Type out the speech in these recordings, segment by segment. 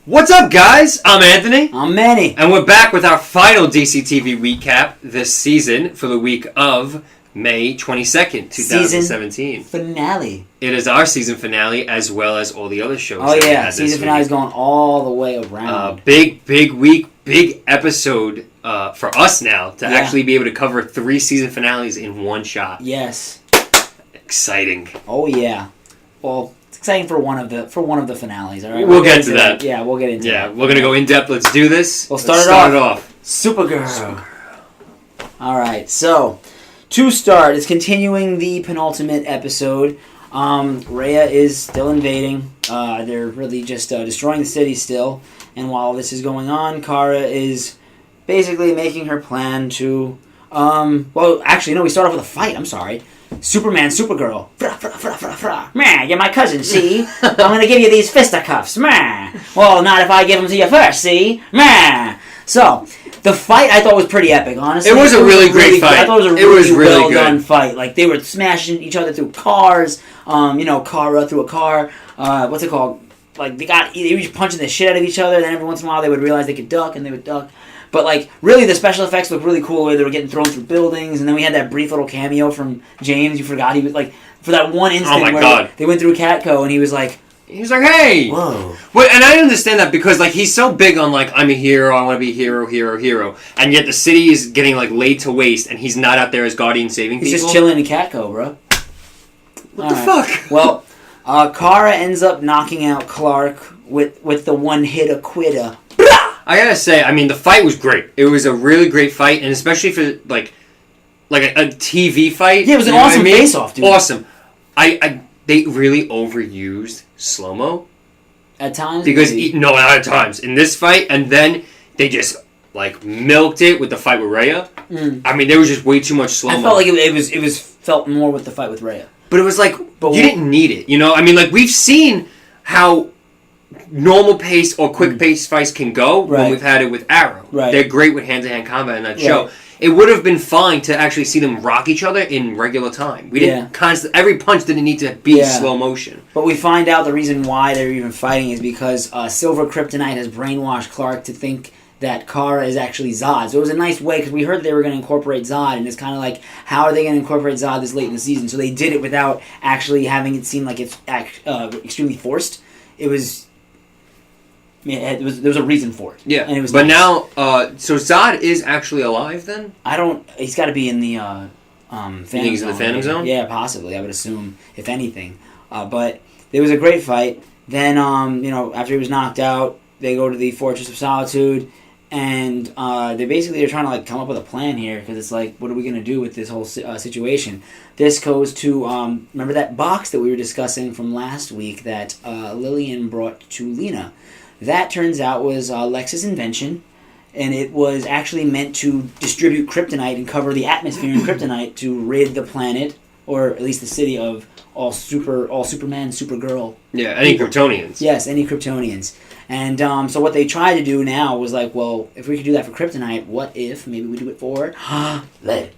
What's up, guys? I'm Anthony. I'm Manny. And we're back with our final DCTV recap this season for the week of May 22nd, 2017. Season finale. It is our season finale as well as all the other shows. Oh, yeah. Season finale is going all the way around. Big week, big episode for us now to actually be able to cover 3 season finales in one shot. Yes. Exciting. Oh, yeah. Well, it's exciting for one of the finales, all right? We'll get to that. Yeah, we'll get into that. Yeah, we're going to go in depth. Let's do this. We'll start it off. Supergirl. All right, so to start, it's continuing the penultimate episode. Riot is still invading. They're really just destroying the city still. And while this is going on, Kara is basically making her plan to... well, actually, no, we start off with a fight. I'm sorry. Superman, Supergirl. Fra, fra, fra, fra, fra. Meh, you're my cousin, see? I'm going to give you these fisticuffs. Meh. Well, not if I give them to you first, see? Meh. So, the fight I thought was pretty epic, honestly. It was a really great fight. I thought it was a really well done fight. Like, they were smashing each other through cars. Kara through a car. What's it called? Like, they were just punching the shit out of each other. Then every once in a while they would realize they could duck, and they would duck. But, like, really the special effects looked really cool, where they were getting thrown through buildings, and then we had that brief little cameo from James. You forgot he was, like, for that one instant where they went through Catco, and he was like, hey! Whoa. Well, and I understand that because, like, he's so big on, like, I'm a hero, I want to be a hero, and yet the city is getting, like, laid to waste, and he's not out there as Guardian saving people. He's just chilling in Catco, bro. What the fuck? Well, Kara ends up knocking out Clark with the one-hit quitter. I gotta say, I mean, the fight was great. It was a really great fight, and especially for, like a TV fight. Yeah, it was an awesome face-off, dude. Awesome. They really overused slow-mo. At times? Because, no, not at times. In this fight, and then they just, like, milked it with the fight with Rhea. I mean, there was just way too much slow-mo. I felt like it was felt more with the fight with Rhea. But it was like, you didn't need it, you know? I mean, like, we've seen how normal pace or quick pace fights can go when we've had it with Arrow. Right. They're great with hand-to-hand combat in that show. It would have been fine to actually see them rock each other in regular time. We didn't every punch didn't need to be slow motion. But we find out the reason why they're even fighting is because Silver Kryptonite has brainwashed Clark to think that Kara is actually Zod. So it was a nice way, because we heard they were going to incorporate Zod, and it's kind of like, how are they going to incorporate Zod this late in the season? So they did it without actually having it seem like it's extremely forced. It was... there was a reason for it. Yeah, and it was but nice. now, so Zod is actually alive then? He's got to be in the Phantom Zone. He's in the Phantom Zone? Yeah, possibly, I would assume, if anything. But it was a great fight. Then, after he was knocked out, they go to the Fortress of Solitude, and they're trying to, like, come up with a plan here, because it's like, what are we going to do with this whole situation? This goes to, remember that box that we were discussing from last week that Lillian brought to Lena? That, turns out, was Lex's invention, and it was actually meant to distribute kryptonite and cover the atmosphere in kryptonite to rid the planet, or at least the city, of all Superman, Supergirl. Yeah, any Kryptonians. Yes, any Kryptonians. And so what they try to do now was like, well, if we could do that for kryptonite, what if maybe we do it for lead?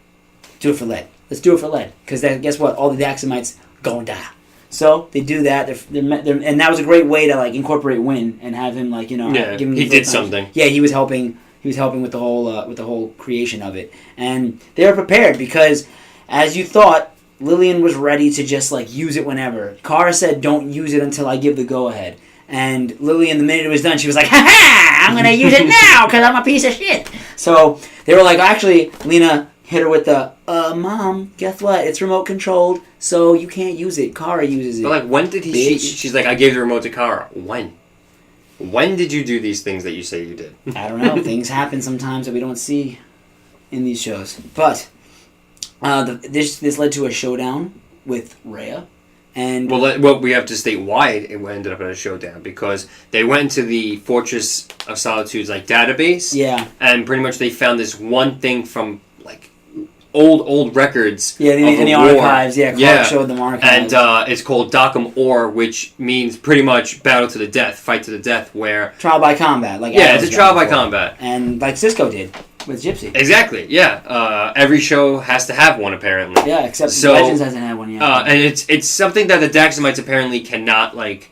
Do it for lead. Let's do it for lead. Because guess what? All the Daxamites gonna die. So they do that, and that was a great way to, like, incorporate Wynn and have him, like, give him. He did something. Yeah, he was helping. He was helping with the whole creation of it, and they were prepared because, as you thought, Lillian was ready to just, like, use it whenever. Kara said, "Don't use it until I give the go ahead." And Lillian, the minute it was done, she was like, "Ha ha! I'm gonna use it now because I'm a piece of shit." So they were like, actually, Lena hit her with the, Mom, guess what? It's remote controlled, so you can't use it. Kara uses it. But, like, when did he... She's like, I gave the remote to Kara. When? When did you do these things that you say you did? I don't know. Things happen sometimes that we don't see in these shows. But this led to a showdown with Rhea. And well, we have to state why it ended up at a showdown, because they went into the Fortress of Solitude's, like, database. Yeah. And pretty much they found this one thing from, like, old records. Yeah, in the archives. Yeah, Clark showed them archives. And it's called Dockham Or, which means pretty much battle to the death, fight to the death, where... Trial by combat. Like it's a trial by combat. And like Cisco did with Gypsy. Exactly, yeah. Every show has to have one, apparently. Yeah, except Legends hasn't had one yet. And it's something that the Daxamites apparently cannot, like,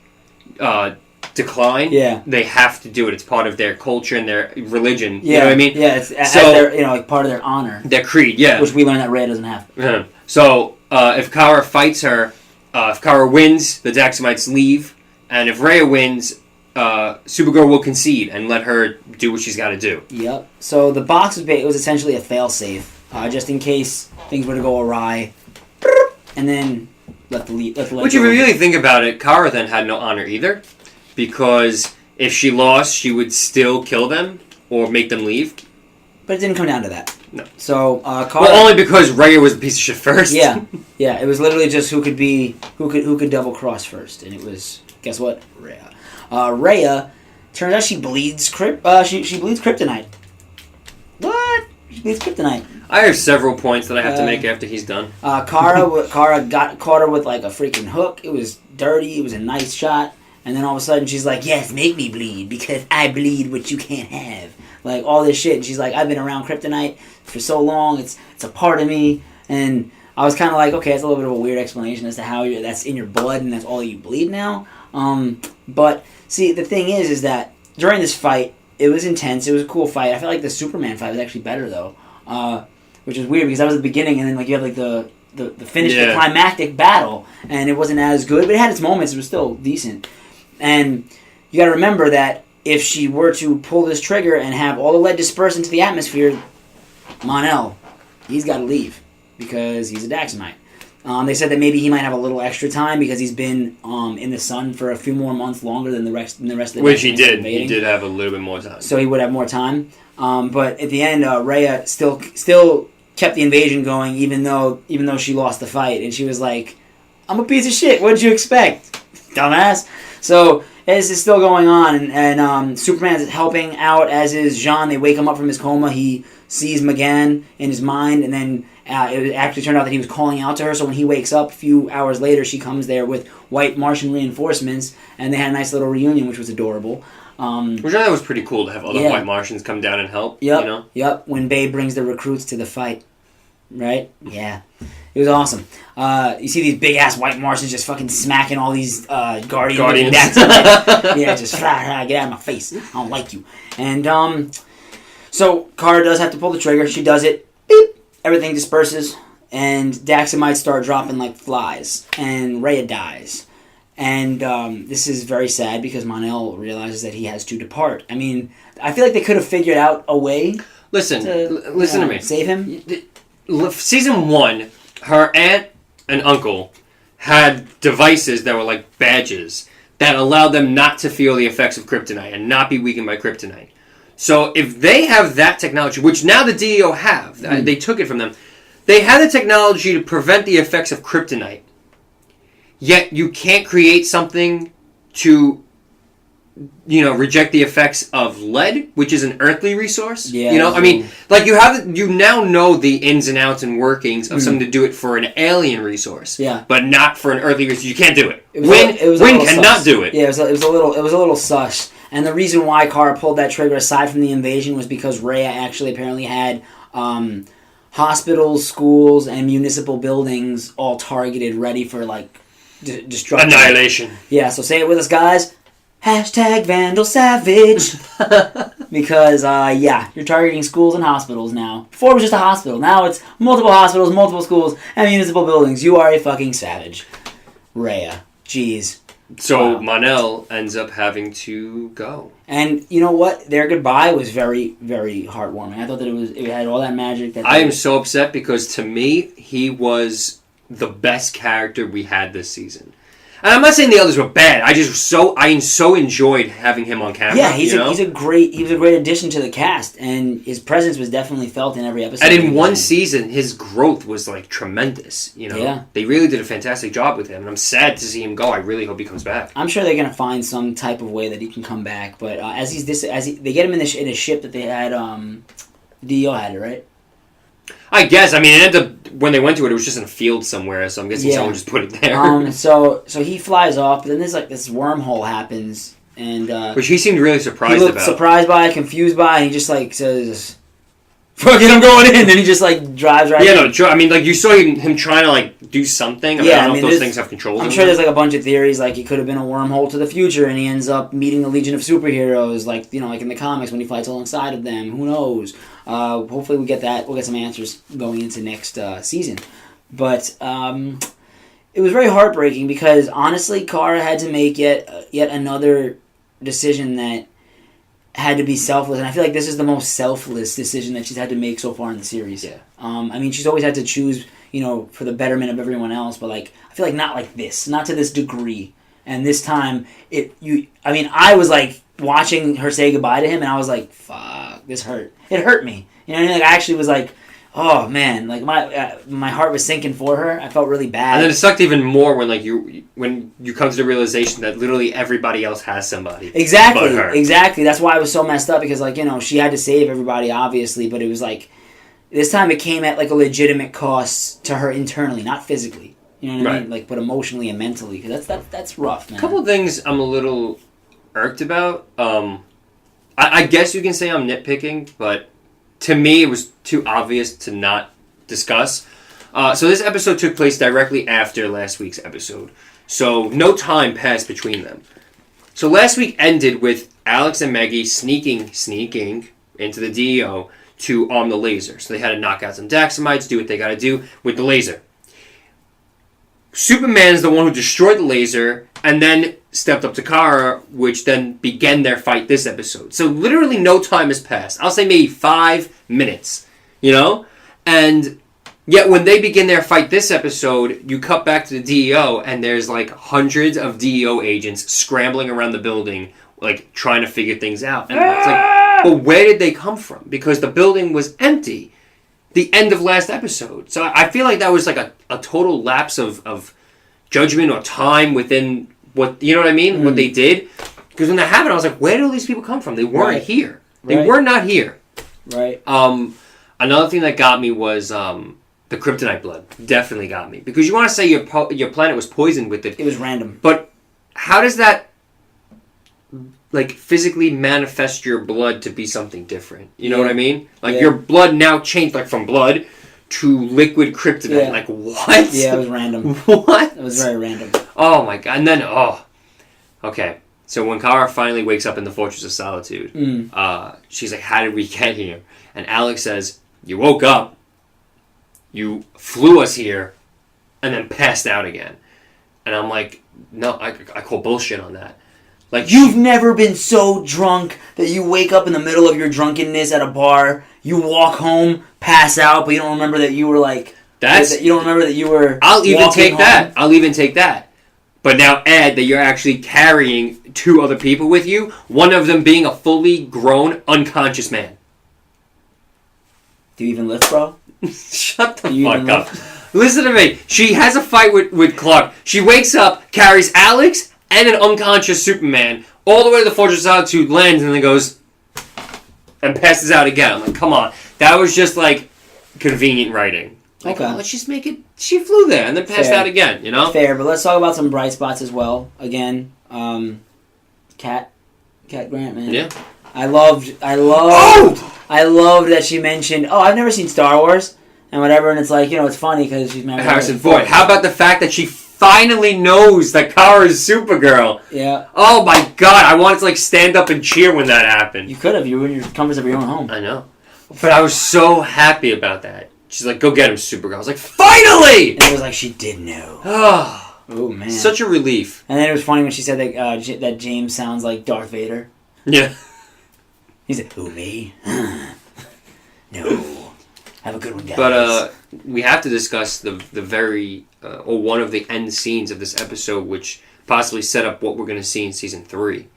decline, Yeah. they have to do it. It's part of their culture and their religion. Yeah. You know what I mean? Yeah, it's as So- their, like part of their honor, Their creed, yeah. which we learned that Rhea doesn't have. Yeah. So, if Kara fights her, if Kara wins, the Daxamites leave, and if Rhea wins, Supergirl will concede and let her do what she's got to do. Yep. So the box was essentially a failsafe, just in case things were to go awry, and then let the lead. Which, if you really think about it, Kara then had no honor either, because if she lost, she would still kill them or make them leave. But it didn't come down to that. No. So Kara. Well, only because Rhea was a piece of shit first. Yeah, yeah. It was literally just who could double cross first, and it was, guess what, Rhea. Rhea, turns out she bleeds she bleeds kryptonite. What? She bleeds kryptonite. I have several points that I have to make after he's done. Kara got caught her with like a freaking hook. It was dirty. It was a nice shot. And then all of a sudden she's like, yes, make me bleed because I bleed what you can't have. Like all this shit. And she's like, I've been around kryptonite for so long. It's a part of me. And I was kind of like, okay, that's a little bit of a weird explanation as to how that's in your blood and that's all you bleed now. But see, the thing is that during this fight, it was intense. It was a cool fight. I felt like the Superman fight was actually better though, which is weird because that was the beginning, and then like you have like the finish, the climactic battle, and it wasn't as good, but it had its moments. It was still decent. And you got to remember that if she were to pull this trigger and have all the lead disperse into the atmosphere, Mon-El, he's got to leave because he's a Daxamite. They said that maybe he might have a little extra time because he's been in the sun for a few more months longer than the rest of the Which he did. invading. He did have a little bit more time. So he would have more time. But at the end, Rhea still kept the invasion going, even though she lost the fight, and she was like, "I'm a piece of shit. What did you expect, dumbass?" So this is still going on, and Superman's helping out, as is Jean. They wake him up from his coma. He sees McGann in his mind, and then it actually turned out that he was calling out to her. So when he wakes up a few hours later, she comes there with white Martian reinforcements, and they had a nice little reunion, which was adorable. Which I thought was pretty cool to have other white Martians come down and help. Yep, you know? Yep. When Babe brings the recruits to the fight, right? Yeah, it was awesome. You see these big ass white Martians just fucking smacking all these Guardians. Yeah, just get out of my face. I don't like you. And so Kara does have to pull the trigger. She does it. Beep. Everything disperses, and Daxamites start dropping like flies, and Rhea dies. And this is very sad because Mon-El realizes that he has to depart. I mean, I feel like they could have figured out a way. Listen to me. Save him. Season 1, her aunt and uncle had devices that were like badges that allowed them not to feel the effects of kryptonite and not be weakened by kryptonite. So if they have that technology, which now the DEO have, they took it from them, they have the technology to prevent the effects of kryptonite. Yet you can't create something to, reject the effects of lead, which is an earthly resource. Yeah. I mean, like you now know the ins and outs and workings of something to do it for an alien resource. Yeah. But not for an earthly resource. You can't do it. Wynn cannot sus. do it. Yeah, it was a little sus. And the reason why Kara pulled that trigger aside from the invasion was because Rhea actually apparently had hospitals, schools, and municipal buildings all targeted, ready for like destruction. Annihilation. Yeah, so say it with us, guys. Hashtag Vandal Savage. Because, you're targeting schools and hospitals now. Before it was just a hospital. Now it's multiple hospitals, multiple schools, and municipal buildings. You are a fucking savage. Rhea. Jeez. So wow. Mon-El ends up having to go. And you know what? Their goodbye was very, very heartwarming. I thought that it had all that magic. I am so upset because to me, he was the best character we had this season. And I'm not saying the others were bad. I so enjoyed having him on camera. Yeah, he was a great addition to the cast, and his presence was definitely felt in every episode. And in one season, his growth was like tremendous. Yeah. They really did a fantastic job with him, and I'm sad to see him go. I really hope he comes back. I'm sure they're gonna find some type of way that he can come back. But they get him in a ship that they had, DEO had it, right? I guess. I mean, it ended up, when they went to it, it was just in a field somewhere, so I'm guessing someone just put it there. So he flies off, but then there's like this wormhole happens, and which he seemed really surprised he looked about. surprised by, confused by, and he just like says, fuck it, I'm going in. And he just, like, drives right in. Yeah, no, I mean, like, you saw him trying to, like, do something. I mean, I don't know if those things have controls. I'm sure there's, like, a bunch of theories, like, it could have been a wormhole to the future, and he ends up meeting the Legion of Superheroes, like, you know, like in the comics when he fights alongside of them. Who knows? Hopefully we get that. We'll get some answers going into next season. But it was very heartbreaking because, honestly, Kara had to make yet another decision that had to be selfless, and I feel like this is the most selfless decision that she's had to make so far in the series. Yeah. I mean, she's always had to choose, you know, for the betterment of everyone else, but, like, I feel like not like this, not to this degree. And this time, I was, like, watching her say goodbye to him, and I was like, fuck, this hurt. It hurt me. You know what I mean? Like, I actually was like, oh man, like my heart was sinking for her. I felt really bad. And then it sucked even more when you come to the realization that literally everybody else has somebody. Exactly, but her. Exactly. That's why I was so messed up because, like, you know, she had to save everybody obviously, but it was like this time it came at like a legitimate cost to her internally, not physically. You know what I mean? Like, but emotionally and mentally, because that's rough, man. A couple of things I'm a little irked about. I guess you can say I'm nitpicking, but to me, it was too obvious to not discuss. So this episode took place directly after last week's episode. So no time passed between them. So last week ended with Alex and Maggie sneaking into the DEO to arm the laser. So they had to knock out some Daxamites, do what they got to do with the laser. Superman's the one who destroyed the laser and then stepped up to Kara, which then began their fight this episode. So literally no time has passed. I'll say maybe 5 minutes, you know? And yet when they begin their fight this episode, you cut back to the DEO and there's like hundreds of DEO agents scrambling around the building, like trying to figure things out. And it's like, but where did they come from? Because the building was empty. The end of last episode. So I feel like that was like a total lapse of judgment or time within what, you know what I mean? What they did. Because when that happened, I was like, where did all these people come from? They weren't here. They were not here. Right. Another thing that got me was the kryptonite blood. Definitely got me. Because you want to say your planet was poisoned with it. It was random. But how does that like physically manifest your blood to be something different? You know what I mean? Like your blood now changed like from blood to liquid kryptonite. Yeah. Like what? Yeah, it was random. What? It was very random. Oh my god. And then okay. So when Kara finally wakes up in the Fortress of Solitude, she's like, how did we get here? And Alex says, you woke up, you flew us here, and then passed out again. And I'm like, no, I call bullshit on that. Like, you've never been so drunk that you wake up in the middle of your drunkenness at a bar, you walk home, pass out, but you don't remember that you were like... you don't remember that you were I'll even take that. But now add that you're actually carrying 2 other people with you, one of them being a fully grown, unconscious man. Do you even lift, bro? Shut the fuck up. Listen to me. She has a fight with Clark. She wakes up, carries Alex and an unconscious Superman all the way to the Fortress of Solitude, lands, and then goes and passes out again. I'm like, come on. That was just like convenient writing. Like, okay. Let's just make it. She flew there and then passed out again, you know? Fair, but let's talk about some bright spots as well. Again, Cat Grant, man. Yeah. I loved that she mentioned, I've never seen Star Wars and whatever, and it's like, you know, it's funny because she's married to Harrison Ford. How about the fact that she finally knows that Kara is Supergirl? Yeah. Oh my god, I wanted to like stand up and cheer when that happened. You could have. You were in your comforts of your own home. I know. But I was so happy about that. She's like, go get him, Supergirl. I was like, finally! And it was like, she did know. Oh, man. Such a relief. And then it was funny when she said that that James sounds like Darth Vader. Yeah. He said, who, me? No. Have a good one, guys. But we have to discuss the very, or one of the end scenes of this episode, which possibly set up what we're going to see in Season 3.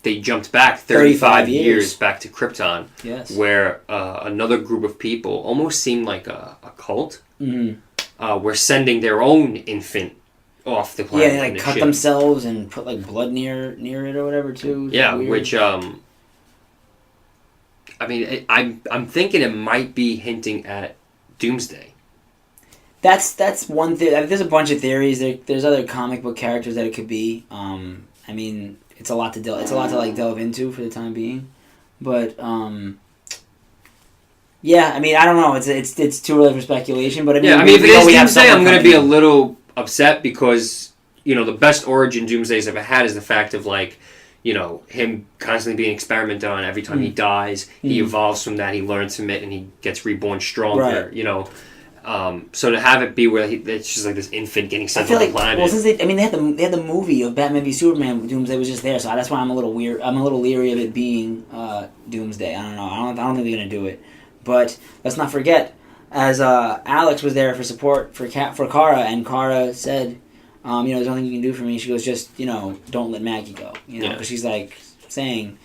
They jumped back 35 years back to Krypton, yes, where another group of people, almost seemed like a cult, were sending their own infant off the planet. Yeah, they like cut themselves and put like blood near it or whatever too. Yeah, which I mean, I'm thinking it might be hinting at Doomsday. That's one thing. I mean, there's a bunch of theories. There's other comic book characters that it could be. I mean, it's a lot to delve into for the time being, but Yeah, I mean, I don't know. It's too early for speculation, but I mean, Yeah, I mean, if it is we have Doomsday, someone I'm going to coming be a in. little upset because, the best origin Doomsday's ever had is the fact of, like, him constantly being experimented on every time he dies. He evolves from that, he learns from it, and he gets reborn stronger, so to have it be where it's just like this infant getting sent on the planet. Well, since they had the movie of Batman v Superman, Doomsday was just there, so that's why I'm a little weird. I'm a little leery of it being Doomsday. I don't know. I don't think they're gonna do it. But let's not forget, as Alex was there for support for Kara, and Kara said, "There's nothing you can do for me." She goes, "Just don't let Maggie go." Because she's like saying,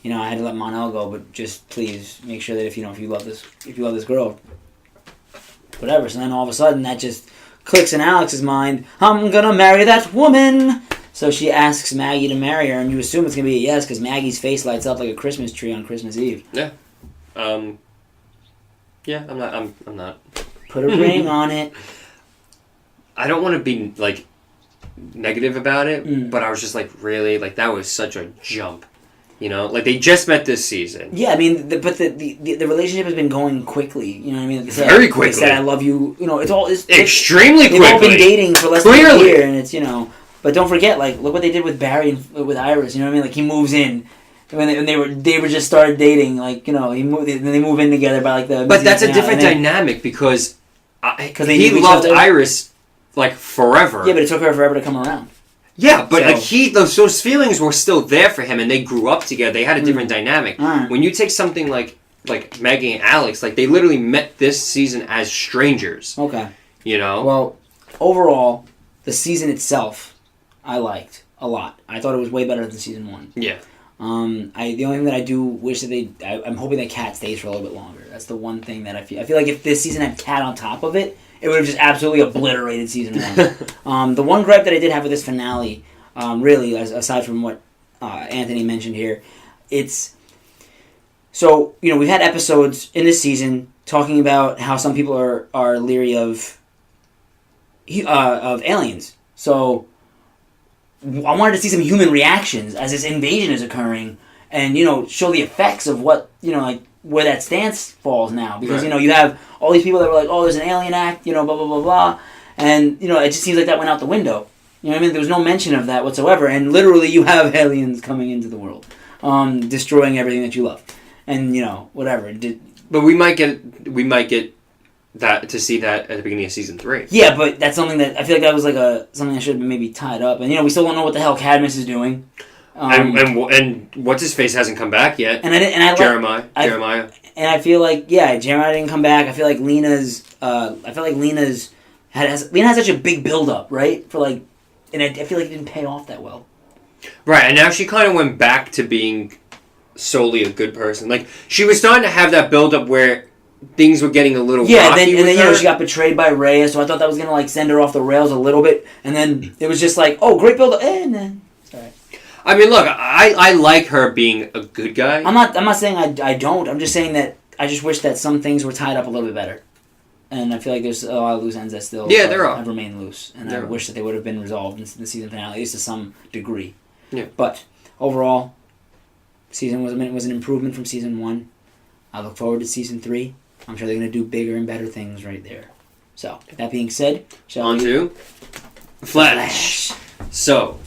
"I had to let Mon-El go, but just please make sure that if you love this girl." Whatever. So then all of a sudden that just clicks in Alex's mind. I'm gonna marry that woman. So she asks Maggie to marry her, and you assume it's gonna be a yes because Maggie's face lights up like a Christmas tree on Christmas Eve. Yeah. Yeah. I'm not. Put a ring on it. I don't want to be like negative about it, but I was just like, really, like that was such a jump. Like they just met this season. Yeah, I mean, but the relationship has been going quickly. You know what I mean? Very quickly. They said, "I love you." It's extremely quickly. They've all been dating for less than a year, and it's But don't forget, like, look what they did with Barry and with Iris. You know what I mean? Like he moves in. When they were just started dating, like he moved, and they move in together by like the. But that's a different dynamic because he loved Iris like forever. Yeah, but it took her forever to come around. Yeah, but those feelings were still there for him, and they grew up together. They had a different dynamic. Right. When you take something like Maggie and Alex, like they literally met this season as strangers. Okay. Well, overall, the season itself, I liked a lot. I thought it was way better than season 1. Yeah. The only thing that I do wish that I'm hoping that Cat stays for a little bit longer. That's the one thing that I feel like if this season had Cat on top of it, it would have just absolutely obliterated season 1. The one gripe that I did have with this finale, really, aside from what Anthony mentioned here, it's so we've had episodes in this season talking about how some people are leery of aliens. So I wanted to see some human reactions as this invasion is occurring, and show the effects of what like where that stance falls now, because right. You have all these people that were like, oh, there's an alien act, blah blah blah blah, and it just seems like that went out the window. You know what I mean? There was no mention of that whatsoever, and literally you have aliens coming into the world, destroying everything that you love, and whatever. But we might get that to see that at the beginning of season 3. Yeah, but that's something that I feel like that was like something that should have been maybe tied up, and we still don't know what the hell Cadmus is doing. And what's his face hasn't come back yet. Jeremiah. And I feel like Jeremiah didn't come back. I feel like Lena has such a big build up, right? And I feel like it didn't pay off that well. Right, and now she kind of went back to being solely a good person. Like she was starting to have that build up where things were getting a little rocky and then she got betrayed by Rhea, so I thought that was gonna send her off the rails a little bit, and then it was just like, oh, great build up, and then sorry. I mean, look, I like her being a good guy. I'm not saying I don't. I'm just saying that I just wish that some things were tied up a little bit better. And I feel like there's a lot of loose ends that still have remained loose. And I wish that they would have been resolved in the season finale, at least to some degree. Yeah. But overall, season was an improvement from season 1. I look forward to season 3. I'm sure they're going to do bigger and better things right there. So, that being said, on to Flash. So,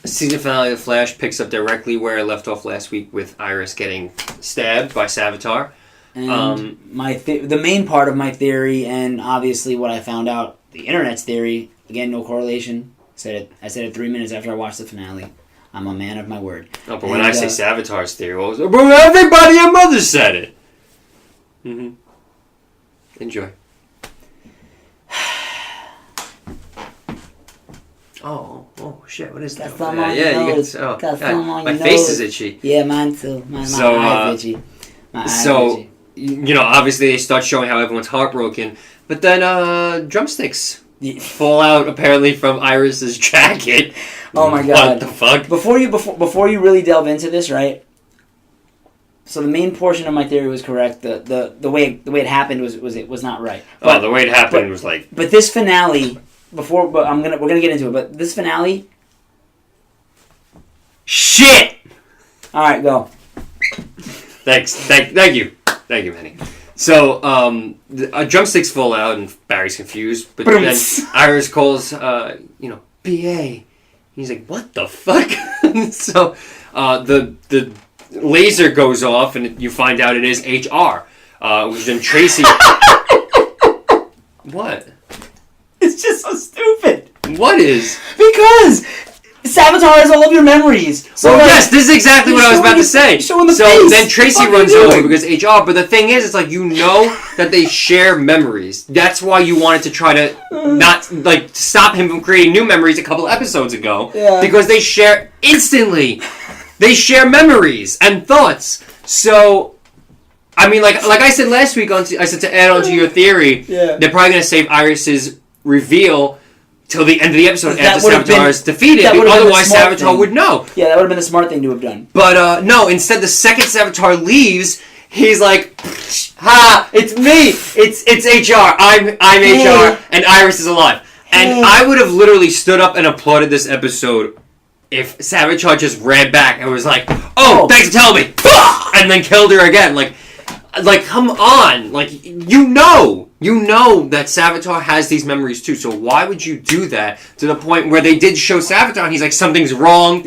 season finale of Flash picks up directly where I left off last week with Iris getting stabbed by Savitar. And the main part of my theory, and obviously what I found out, the internet's theory, again, no correlation. I said it 3 minutes after I watched the finale. I'm a man of my word. Oh, but when I say Savitar's theory, well, everybody and mother said it. Mm-hmm. Enjoy. Oh shit! What is that? My face is itchy. Yeah, mine too. My eyes itchy. Obviously they start showing how everyone's heartbroken, but then drumsticks fall out apparently from Iris's jacket. Oh my god! What the fuck? Before you really delve into this, right? So the main portion of my theory was correct. The way it happened was not right. But, the way it happened was like. But this finale, we're gonna get into it. But this finale, shit. All right, go. Thanks. Thank you, Manny. So, drumsticks fall out and Barry's confused. But then Iris calls, BA. He's like, what the fuck? So, the laser goes off and you find out it is HR. Which then Tracy... What? It's just so stupid. What is? Because sabotage all of your memories. So yes, this is exactly what I was about to say. So then Tracy runs over because HR, but the thing is, it's like, that they share memories. That's why you wanted to try to not, stop him from creating new memories a couple episodes ago. Yeah. Because they share instantly. They share memories and thoughts. So, I mean, like I said last week, I said to add on to your theory, they're probably going to save Iris's reveal till the end of the episode after Savitar is defeated. Otherwise, Savitar would know. Yeah, that would have been the smart thing to have done. But no, instead, the second Savitar leaves, he's like, "Ha! It's me! It's HR. I'm HR, and Iris is alive." And I would have literally stood up and applauded this episode if Savitar just ran back and was like, "Oh, thanks for telling me," and then killed her again. Like, come on! You know that Savitar has these memories too, so why would you do that to the point where they did show Savitar and he's like, something's wrong,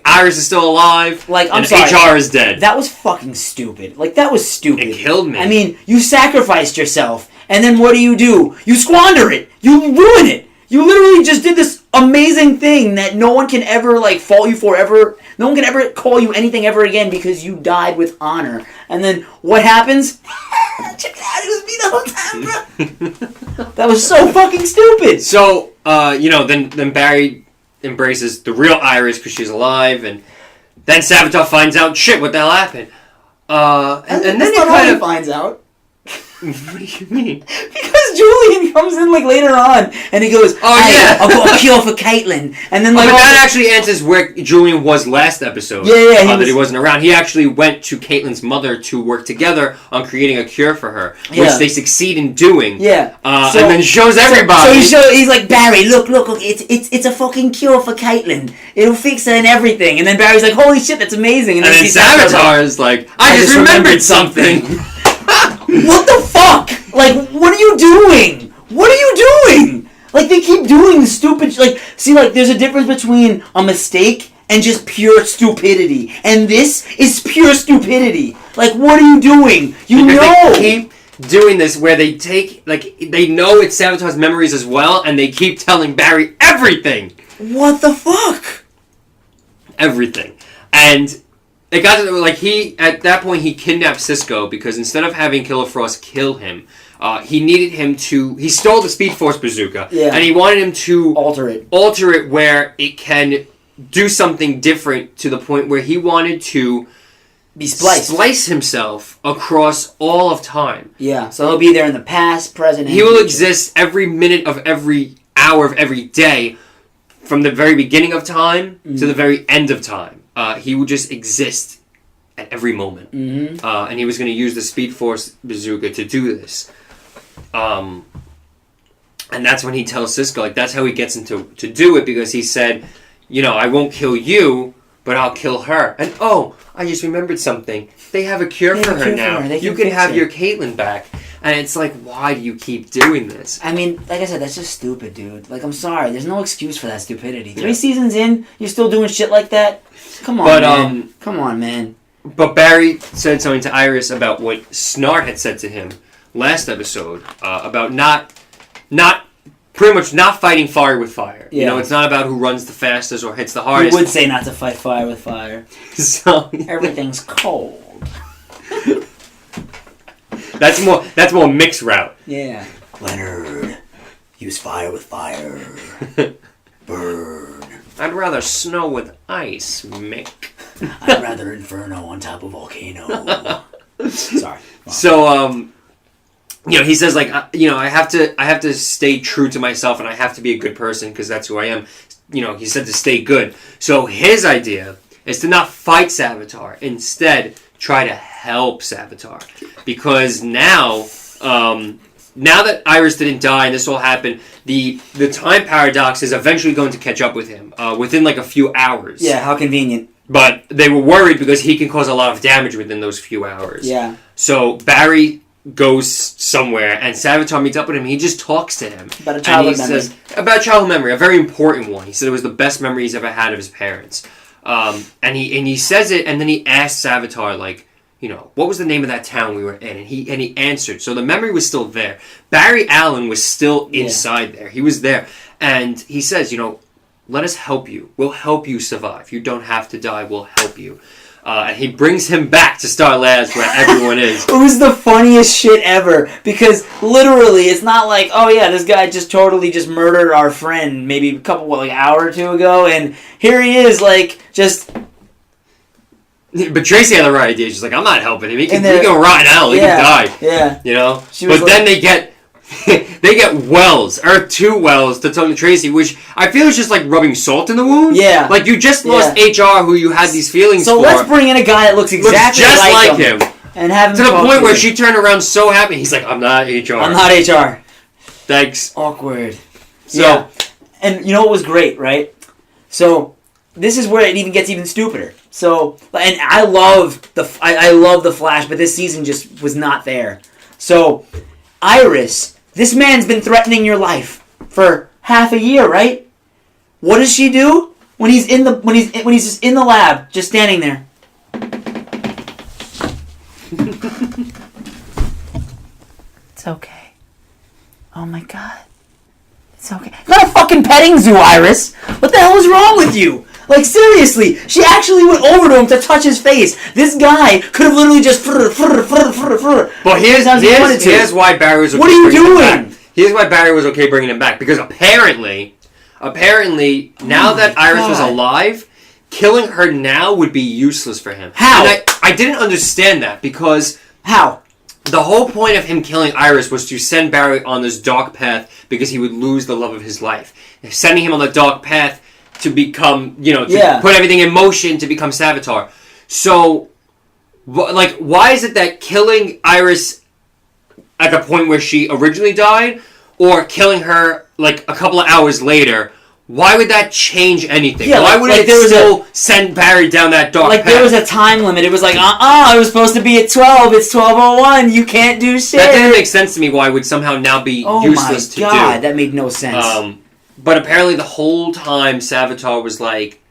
Iris is still alive, I'm sorry, HR is dead. That was fucking stupid. That was stupid. It killed me. I mean, you sacrificed yourself, and then what do? You squander it! You ruin it! You literally just did this amazing thing that no one can ever, fault you for ever. No one can ever call you anything ever again because you died with honor. And then what happens? Check it out, it was me the whole time, bro. That was so fucking stupid. So, then Barry embraces the real Iris because she's alive, and then Savitar finds out, shit, what the hell happened? And then he kind of finds out. What do you mean? Because Julian comes in later on and he goes, I've got a cure for Caitlin. And then but that actually answers where Julian was last episode. Yeah. That he wasn't around. He actually went to Caitlin's mother to work together on creating a cure for her, which they succeed in doing. Yeah. And then shows everybody. So he's like, Barry, look, it's a fucking cure for Caitlin. It'll fix her and everything. And then Barry's like, holy shit, that's amazing. And then Savitar is like, I just remembered something. What the fuck? What are you doing? What are you doing? They keep doing the stupid... there's a difference between a mistake and just pure stupidity. And this is pure stupidity. What are you doing? They keep doing this where they take... they know it's Savitar's memories as well, and they keep telling Barry everything. What the fuck? Everything. And... it got to at that point he kidnapped Cisco because instead of having Killer Frost kill him, he needed him to. He stole the Speed Force bazooka, and he wanted him to alter it where it can do something different to the point where he wanted to be splice himself across all of time. Yeah, so he'll be there in the past, present, and he will exist every minute of every hour of every day, from the very beginning of time to the very end of time. He would just exist at every moment. Mm-hmm. And he was going to use the Speed Force bazooka to do this. And that's when he tells Cisco, that's how he gets him to do it, because he said, I won't kill you, but I'll kill her. And I just remembered something. They have a cure for her now. You can have your Caitlin back. And it's like, why do you keep doing this? I mean, like I said, that's just stupid, dude. I'm sorry. There's no excuse for that stupidity. 3 seasons in, you're still doing shit like that? Come on, man. Come on, man. But Barry said something to Iris about what Snart had said to him last episode, about not pretty much not fighting fire with fire. Yeah. It's not about who runs the fastest or hits the hardest. You would say not to fight fire with fire. So everything's cold. That's more mixed route. Yeah. Leonard, use fire with fire. Burn. I'd rather snow with ice, Mick. I'd rather inferno on top of volcano. Sorry. So, he says I have to stay true to myself, and I have to be a good person because that's who I am. He said to stay good. So his idea is to not fight Savitar. Instead, try to help Savitar, because now that Iris didn't die and this all happened, the time paradox is eventually going to catch up with him within a few hours. Yeah, how convenient. But they were worried because he can cause a lot of damage within those few hours. Yeah. So Barry goes somewhere, and Savitar meets up with him. He just talks to him About a childhood memory. says about a childhood memory, a very important one. He said it was the best memory he's ever had of his parents. And he says it, and then he asks Savitar, like, you know, what was the name of that town we were in? And he answered. So the memory was still there. Barry Allen was still inside there. He was there. And he says, you know, let us help you. We'll help you survive. You don't have to die. We'll help you. And he brings him back to Star Labs where everyone is. It was the funniest shit ever. Because literally, it's not like, oh yeah, this guy just totally just murdered our friend maybe an hour or two ago. And here he is, like, just... But Tracy had the right idea. She's like, I'm not helping him. He can rot in hell. He can die. Yeah. You know? But then they get wells, Earth 2 wells to Tony Tracy, which I feel is just like rubbing salt in the wound. Yeah. Like, you just lost HR, who you had these feelings for. So let's bring in a guy that looks exactly just like him. And have him to the point where she turned around so happy. He's like, I'm not HR. I'm not HR. Thanks. Awkward. So, yeah. And you know what was great, right? So, this is where it even gets even stupider. So, and I love the Flash, but this season just was not there. So, Iris, this man's been threatening your life for half a year, right? What does she do when he's just in the lab, just standing there? It's okay. Oh my god. It's okay. It's not a fucking petting zoo, Iris. What the hell is wrong with you? Like, seriously, she actually went over to him to touch his face. This guy could have literally just... But here's why Barry was okay. What are you doing? Here's why Barry was okay bringing him back. Because apparently, now that Iris was alive, killing her now would be useless for him. How? And I didn't understand that because... How? The whole point of him killing Iris was to send Barry on this dark path because he would lose the love of his life. Sending him on the dark path to become, put everything in motion to become Savitar. So, like, why is it that killing Iris at the point where she originally died, or killing her, like, a couple of hours later, why would that change anything? Yeah, why would it still send Barry down that dark path? Like, there was a time limit. It was like, it was supposed to be at 12. It's 12:01. You can't do shit. That didn't make sense to me why it would somehow now be useless to do. Oh my god, that made no sense. But apparently the whole time Savitar was, like,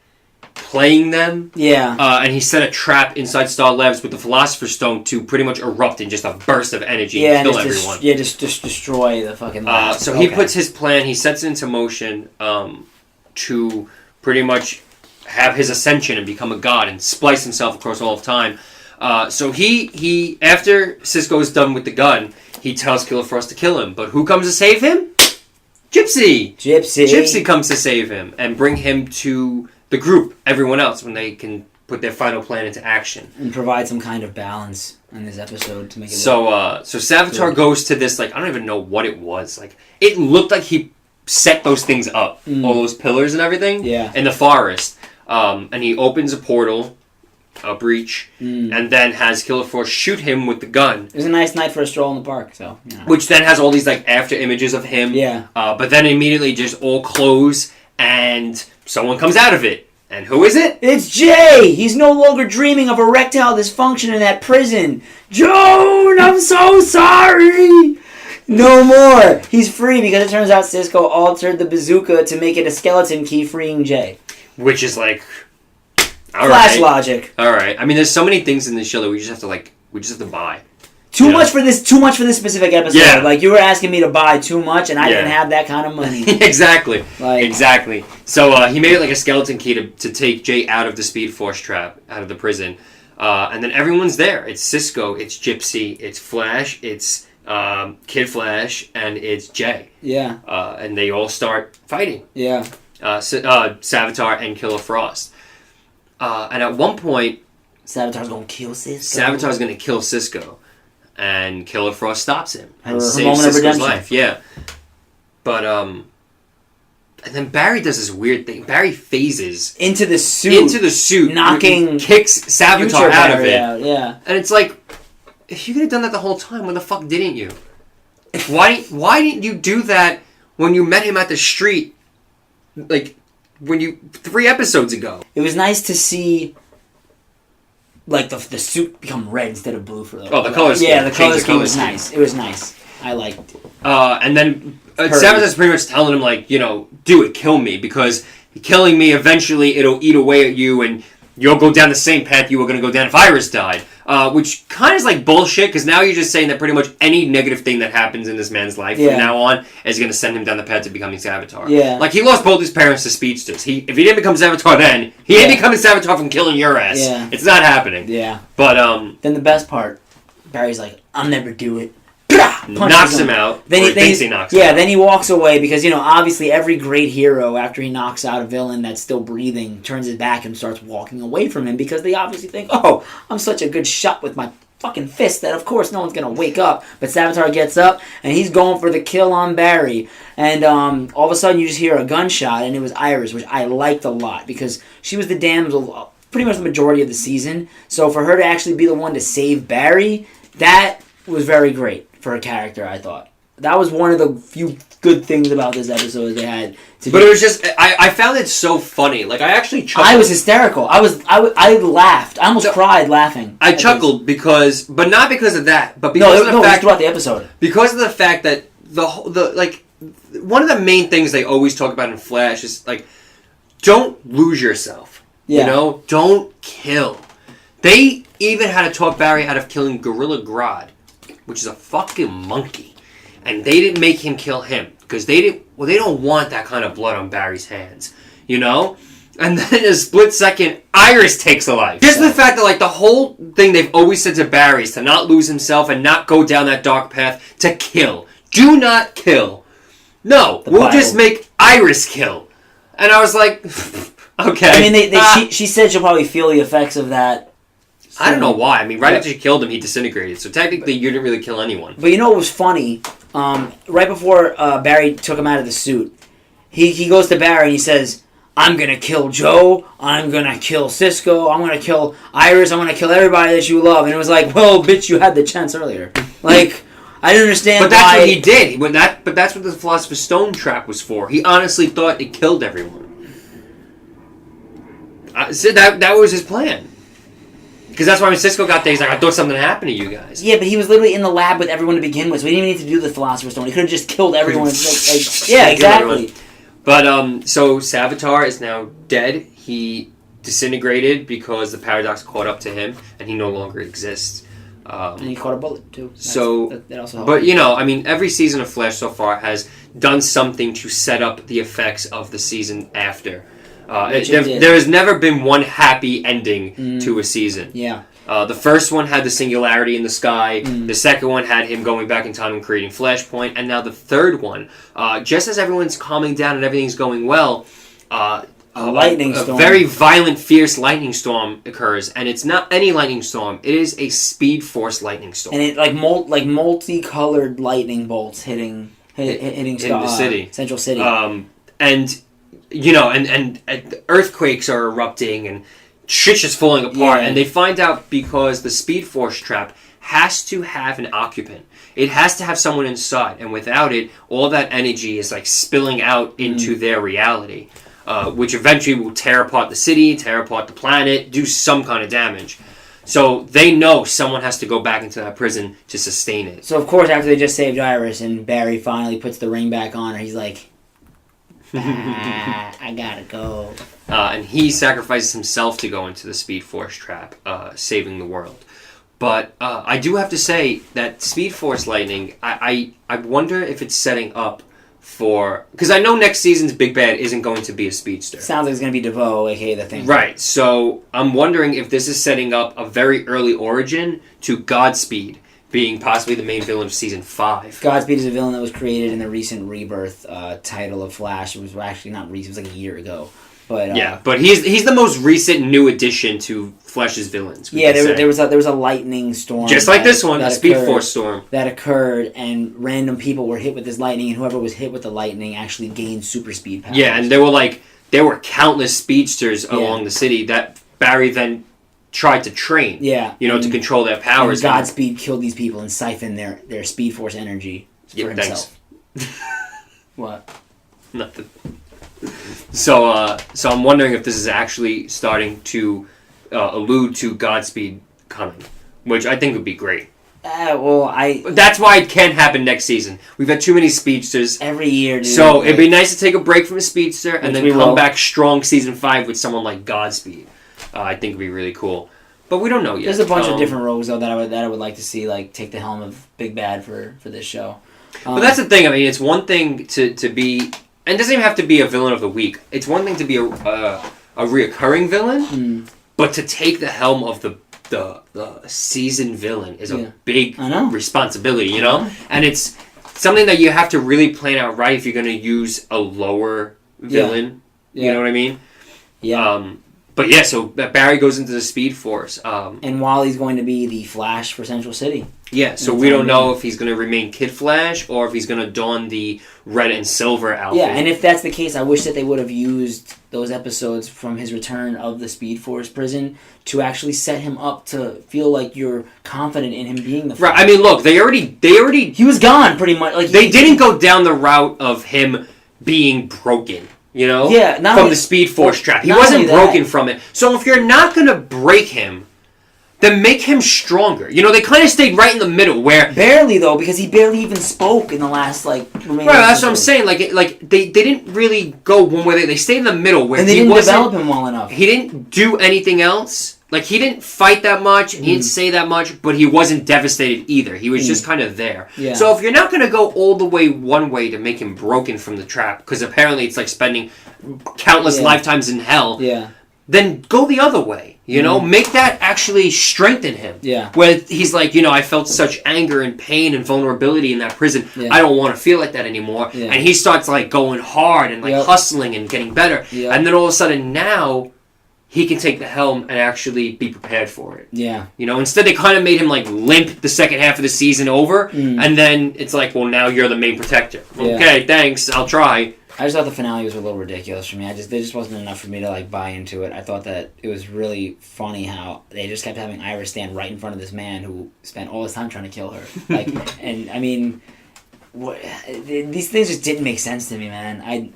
playing them. Yeah. And he set a trap inside Star Labs with the Philosopher's Stone to pretty much erupt in just a burst of energy and kill everyone. Just destroy the fucking labs. So he puts his plan, he sets it into motion to pretty much have his ascension and become a god and splice himself across all of time. So he after Cisco's done with the gun, he tells Killer Frost to kill him. But who comes to save him? Gypsy comes to save him and bring him to the group, everyone else, when they can put their final plan into action. And provide some kind of balance in this episode to make it So Savitar goes to this, like, I don't even know what it was. Like, it looked like he set those things up, all those pillars and everything, in the forest. And he opens a portal, a breach, and then has Killer Frost shoot him with the gun. It was a nice night for a stroll in the park, so... Which then has all these, like, after images of him. Yeah. But then immediately just all close, and someone comes out of it. And who is it? It's Jay! He's no longer dreaming of erectile dysfunction in that prison. Joan, I'm so sorry! No more! He's free because it turns out Cisco altered the bazooka to make it a skeleton key, freeing Jay. Which is like... Flash logic. Alright. I mean, there's so many things in this show that we just have to buy. Too much for this specific episode. Yeah. Like, you were asking me to buy too much, and I didn't have that kind of money. Exactly. Exactly. So, he made it like a skeleton key to take Jay out of the Speed Force trap, out of the prison. And then everyone's there. It's Cisco, it's Gypsy, it's Flash, it's Kid Flash, and it's Jay. Yeah. And they all start fighting. Yeah. Savitar and Killer Frost. And at one point... Savitar's gonna kill Cisco. Savitar's gonna kill Cisco. And Killer Frost stops him. And her saves Cisco's life. Yeah. But, and then Barry does this weird thing. Barry phases... Into the suit. Knocking... Kicks Savitar out of it. Out, yeah. And it's like, if you could have done that the whole time, when the fuck didn't you? Why didn't you do that when you met him at the street? Like... 3 episodes ago. It was nice to see like the suit become red instead of blue for the. Oh, the color scheme. Yeah, the color Change scheme was nice. It was nice. I liked it. And then Saboteur's pretty much telling him, like, you know, do it, kill me, because killing me, eventually it'll eat away at you, and you'll go down the same path you were going to go down if Iris died. Which kind of is like bullshit, because now you're just saying that pretty much any negative thing that happens in this man's life from now on is going to send him down the path to becoming Saboteur. Yeah. Like, he lost both his parents to speedsters. If he didn't become Saboteur then, he ain't becoming Saboteur from killing your ass. Yeah. It's not happening. Yeah. But, then the best part, Barry's like, I'll never do it. Knocks him out. Then he knocks him out. Then he walks away because, you know, obviously every great hero, after he knocks out a villain that's still breathing, turns his back and starts walking away from him because they obviously think, oh, I'm such a good shot with my fucking fist that of course no one's going to wake up. But Saboteur gets up and he's going for the kill on Barry. And all of a sudden you just hear a gunshot, and it was Iris, which I liked a lot because she was the damsel pretty much the majority of the season. So for her to actually be the one to save Barry, that was very great for a character, I thought. That was one of the few good things about this episode they had to do. But it was just, I found it so funny. Like, I actually chuckled. I was hysterical. I laughed. I almost cried laughing. I chuckled because, but not because of that, but because of the fact, throughout the episode. Because of the fact that one of the main things they always talk about in Flash is, like, don't lose yourself. Yeah. You know? Don't kill. They even had to talk Barry out of killing Gorilla Grodd, which is a fucking monkey. And they didn't make him kill him. Because they don't want that kind of blood on Barry's hands. You know? And then in a split second, Iris takes a life. Just the fact that, like, the whole thing they've always said to Barry is to not lose himself and not go down that dark path, to kill. Do not kill. No, we'll just make Iris kill. And I was like, okay. I mean, she said she'll probably feel the effects of that. I don't know why. I mean, right after she killed him, he disintegrated. So technically, you didn't really kill anyone. But you know what was funny? Right before Barry took him out of the suit, he goes to Barry and he says, I'm going to kill Joe, I'm going to kill Cisco, I'm going to kill Iris, I'm going to kill everybody that you love. And it was like, well, bitch, you had the chance earlier. Like, I didn't understand But that's what he did. But that's what the Philosopher's Stone trap was for. He honestly thought it killed everyone. So that was his plan. Because that's why when Cisco got there, he's like, I thought something happened to you guys. Yeah, but he was literally in the lab with everyone to begin with, so he didn't even need to do the Philosopher's Stone. He could have just killed everyone. Yeah, exactly. But, so Saboteur is now dead. He disintegrated because the paradox caught up to him, and he no longer exists. And he caught a bullet, too. That also helped. But, you know, I mean, every season of Flash so far has done something to set up the effects of the season after. There has never been one happy ending to a season. Yeah. The first one had the singularity in the sky. The second one had him going back in time and creating Flashpoint. And now the third one, just as everyone's calming down and everything's going well, a lightning storm. A very violent, fierce lightning storm occurs. And it's not any lightning storm. It is a Speed Force lightning storm. And it multicolored lightning bolts hitting the city. Central City. And... You know, and earthquakes are erupting and shit's just falling apart. Yeah. And they find out because the Speed Force trap has to have an occupant. It has to have someone inside. And without it, all that energy is like spilling out into their reality. Which eventually will tear apart the city, tear apart the planet, do some kind of damage. So they know someone has to go back into that prison to sustain it. So of course, after they just saved Iris and Barry finally puts the ring back on her, he's like... I gotta go. And he sacrifices himself to go into the Speed Force trap, saving the world. But I do have to say that Speed Force Lightning, I wonder if it's setting up for... Because I know next season's Big Bad isn't going to be a speedster. Sounds like it's going to be DeVoe, aka the Thing. Right, so I'm wondering if this is setting up a very early origin to Godspeed being possibly the main villain of Season 5. Godspeed is a villain that was created in the recent Rebirth title of Flash. It was actually not recent, it was like a year ago. But yeah, but he's the most recent new addition to Flash's villains. Yeah, there was a lightning storm. Just like this one, a Speed Force storm. That occurred, and random people were hit with this lightning, and whoever was hit with the lightning actually gained super speed powers. Yeah, and there were countless speedsters along the city that Barry then tried to train, to control their powers. And Godspeed killed these people and siphoned their Speed Force energy for himself. What? Nothing. So I'm wondering if this is actually starting to allude to Godspeed coming, which I think would be great. That's why it can't happen next season. We've had too many speedsters every year, dude. So it'd be nice to take a break from a speedster and then come will. back strong season 5 with someone like Godspeed. I think would be really cool. But we don't know yet. There's a bunch of different rogues though that I would like to see like take the helm of Big Bad for this show. But that's the thing. I mean, it's one thing to be, and it doesn't even have to be a villain of the week. It's one thing to be a reoccurring villain, but to take the helm of the season villain is a big responsibility, you know? And it's something that you have to really plan out right if you're going to use a lower villain. You know what I mean? Yeah. But yeah, so Barry goes into the Speed Force. And Wally's going to be the Flash for Central City. Yeah, so we don't know if he's going to remain Kid Flash or if he's going to don the red and silver outfit. Yeah, and if that's the case, I wish that they would have used those episodes from his return of the Speed Force prison to actually set him up to feel like you're confident in him being the Flash. Right, I mean, look, they already... He was gone, pretty much. Like they didn't go down the route of him being broken. You know? Yeah, from the Speed Force trap. He wasn't broken from it. So if you're not going to break him, then make him stronger. You know, they kind of stayed right in the middle where... Barely, though, because he barely even spoke in the last, remaining Right, that's what I'm saying. They didn't really go one way. They stayed in the middle where and they didn't develop him well enough. He didn't do anything else. Like, he didn't fight that much, and he didn't say that much, but he wasn't devastated either. He was just kind of there. Yeah. So if you're not going to go all the way one way to make him broken from the trap, because apparently it's like spending countless lifetimes in hell, then go the other way. You know? Make that actually strengthen him. Yeah. Where he's like, I felt such anger and pain and vulnerability in that prison. I don't want to feel like that anymore. Yeah. And he starts, going hard and, hustling and getting better. Yeah. And then all of a sudden now... he can take the helm and actually be prepared for it. Yeah. Instead they kind of made him limp the second half of the season over, and then it's like, well, now you're the main protector. Yeah. Okay, thanks, I'll try. I just thought the finale was a little ridiculous for me. There just wasn't enough for me to buy into it. I thought that it was really funny how they just kept having Iris stand right in front of this man who spent all his time trying to kill her. And I mean, these things just didn't make sense to me, man.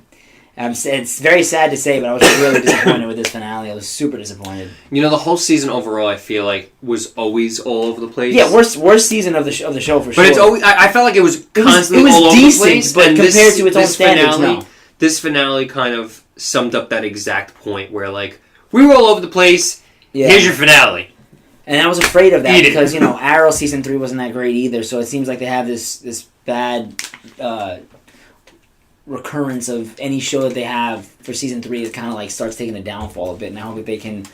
It's very sad to say, but I was really disappointed with this finale. I was super disappointed. The whole season overall, I feel like, was always all over the place. Yeah, worst season of the show for sure. But it's always, I felt like it was constantly all over the place. But compared to its own standards, no. This finale kind of summed up that exact point where, we were all over the place. Yeah. Here's your finale. And I was afraid of that because, Arrow Season 3 wasn't that great either, so it seems like they have this bad... recurrence of any show that they have for season 3 is kind of starts taking a downfall a bit, and I hope that they can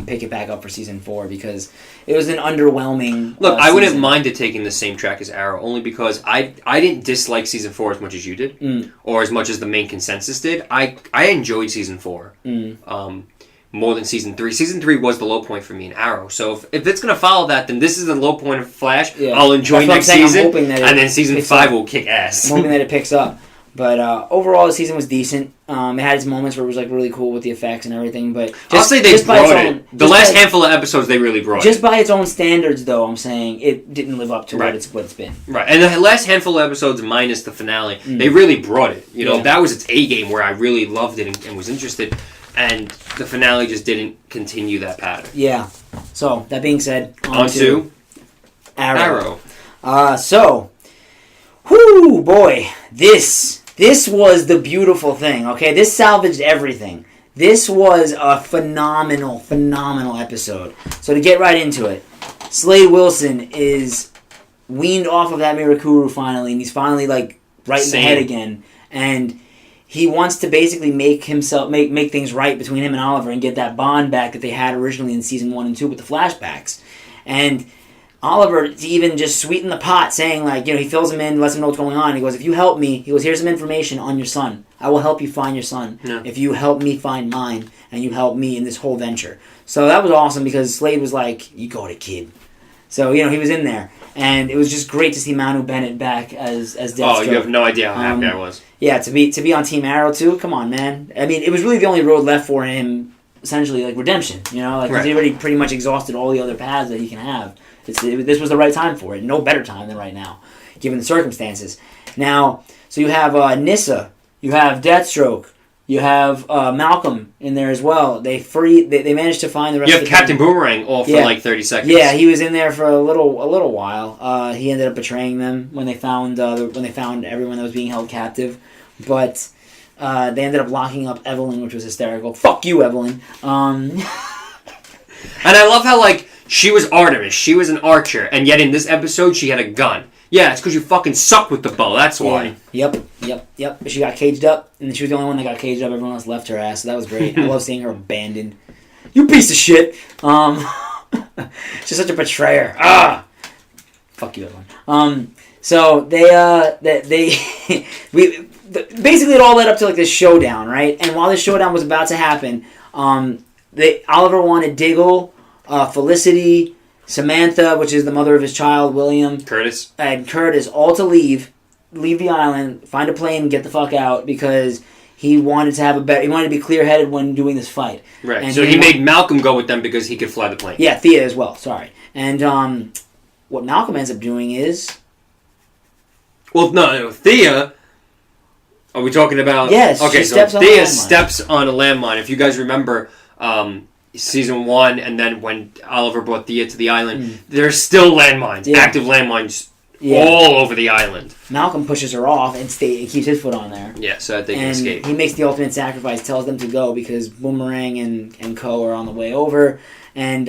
pick it back up for season 4 because it was an underwhelming Look, I wouldn't mind it taking the same track as Arrow only because I didn't dislike season 4 as much as you did or as much as the main consensus did. I enjoyed season 4 more than season 3. Season 3 was the low point for me in Arrow, so if it's going to follow that, then this is the low point of Flash. I'll enjoy next season, and then season 5 will kick ass. I'm hoping that it picks up. But overall, the season was decent. It had its moments where it was really cool with the effects and everything. But I'll say they brought it. The last handful of episodes, they really brought it. Just by its own standards, though, I'm saying it didn't live up to what it's been. Right, and the last handful of episodes, minus the finale, they really brought it. That was its A game where I really loved it and was interested. And the finale just didn't continue that pattern. Yeah. So that being said, on to Arrow. Whoo, boy, this was the beautiful thing, okay? This salvaged everything. This was a phenomenal episode. So to get right into it, Slade Wilson is weaned off of that Mirakuru finally, and he's finally, right in the head again. And he wants to basically make things right between him and Oliver and get that bond back that they had originally in Season 1 and 2 with the flashbacks. And Oliver even just sweetened the pot, saying, he fills him in, lets him know what's going on. He goes, if you help me, here's some information on your son. I will help you find your son. Yeah. If you help me find mine, and you help me in this whole venture. So that was awesome, because Slade was like, you got it, kid. So, he was in there. And it was just great to see Manu Bennett back as Deathstroke. Oh, you have no idea how happy I was. Yeah, to be on Team Arrow, too. Come on, man. I mean, it was really the only road left for him, essentially, redemption. Because he already pretty much exhausted all the other paths that he can have. This was the right time for it. No better time than right now, given the circumstances. Now, so you have Nyssa, you have Deathstroke, You have Malcolm in there as well. They managed to find the rest. You have Captain Boomerang all for like 30 seconds. Yeah, he was in there for a little while. He ended up betraying them when they found everyone that was being held captive. But they ended up locking up Evelyn, which was hysterical. Fuck you, Evelyn. And I love how like she was Artemis, she was an archer, and yet in this episode she had a gun. Yeah, it's because you fucking suck with the bow. That's why. Yeah. Yep. She got caged up, and she was the only one that got caged up. Everyone else left her ass, so that was great. I love seeing her abandoned. You piece of shit. She's such a betrayer. Fuck you, everyone. So basically it all led up to like this showdown, right? And while this showdown was about to happen, Oliver wanted Diggle, Felicity, Samantha, which is the mother of his child, William, Curtis, and Curtis, all to leave the island, find a plane, and get the fuck out because he wanted to have he wanted to be clear-headed when doing this fight. Right. And so he made Malcolm go with them because he could fly the plane. Yeah, Thea as well. Sorry. And what Malcolm ends up doing is, well, no, Thea. Are we talking about? Yes. Okay, so Thea steps on a landmine. If you guys remember. Season 1, and then when Oliver brought Thea to the island, there's still landmines, active landmines all over the island. Malcolm pushes her off and keeps his foot on there. Yeah, so that they can escape. He makes the ultimate sacrifice, tells them to go because Boomerang and Co. are on the way over, and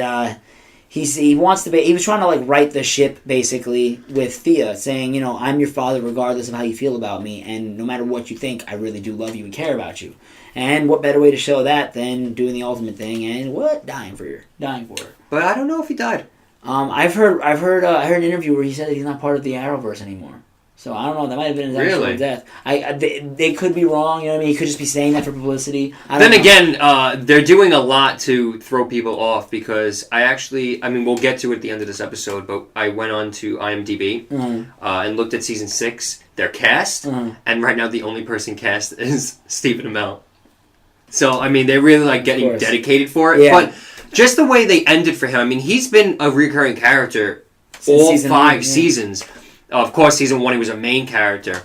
he wants to be. He was trying to like right the ship basically with Thea, saying, I'm your father regardless of how you feel about me, and no matter what you think, I really do love you and care about you. And what better way to show that than doing the ultimate thing and dying for her. But I don't know if he died. I heard an interview where he said that he's not part of the Arrowverse anymore. So I don't know. That might have been his actual death. They could be wrong. You know what I mean? He could just be saying that for publicity. Then again, they're doing a lot to throw people off because we'll get to it at the end of this episode. But I went on to IMDb and looked at season 6, their cast, and right now the only person cast is Stephen Amell. So, they're really, getting dedicated for it. Yeah. But just the way they ended for him, he's been a recurring character all 5 seasons. Of course, season 1, he was a main character.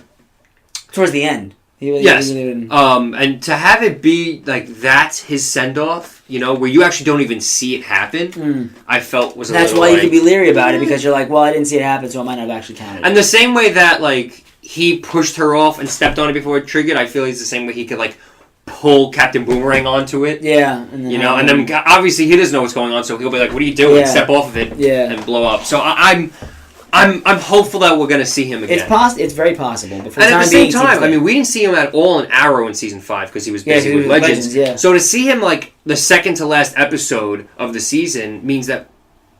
Towards the end. Yes. And to have it be, that's his send-off, where you actually don't even see it happen, I felt was a little, that's why you can be leery about it, because you're like, well, I didn't see it happen, so it might not have actually counted. And the same way that, he pushed her off and stepped on it before it triggered, I feel it's the same way he could, pull Captain Boomerang onto it. Yeah. And then obviously he doesn't know what's going on, so he'll be like, what are you doing? Step off of it and blow up. So I'm hopeful that we're going to see him again. It's very possible. But and at the same time, we didn't see him at all in Arrow in season 5 because he was busy with Legends. So to see him the second to last episode of the season means that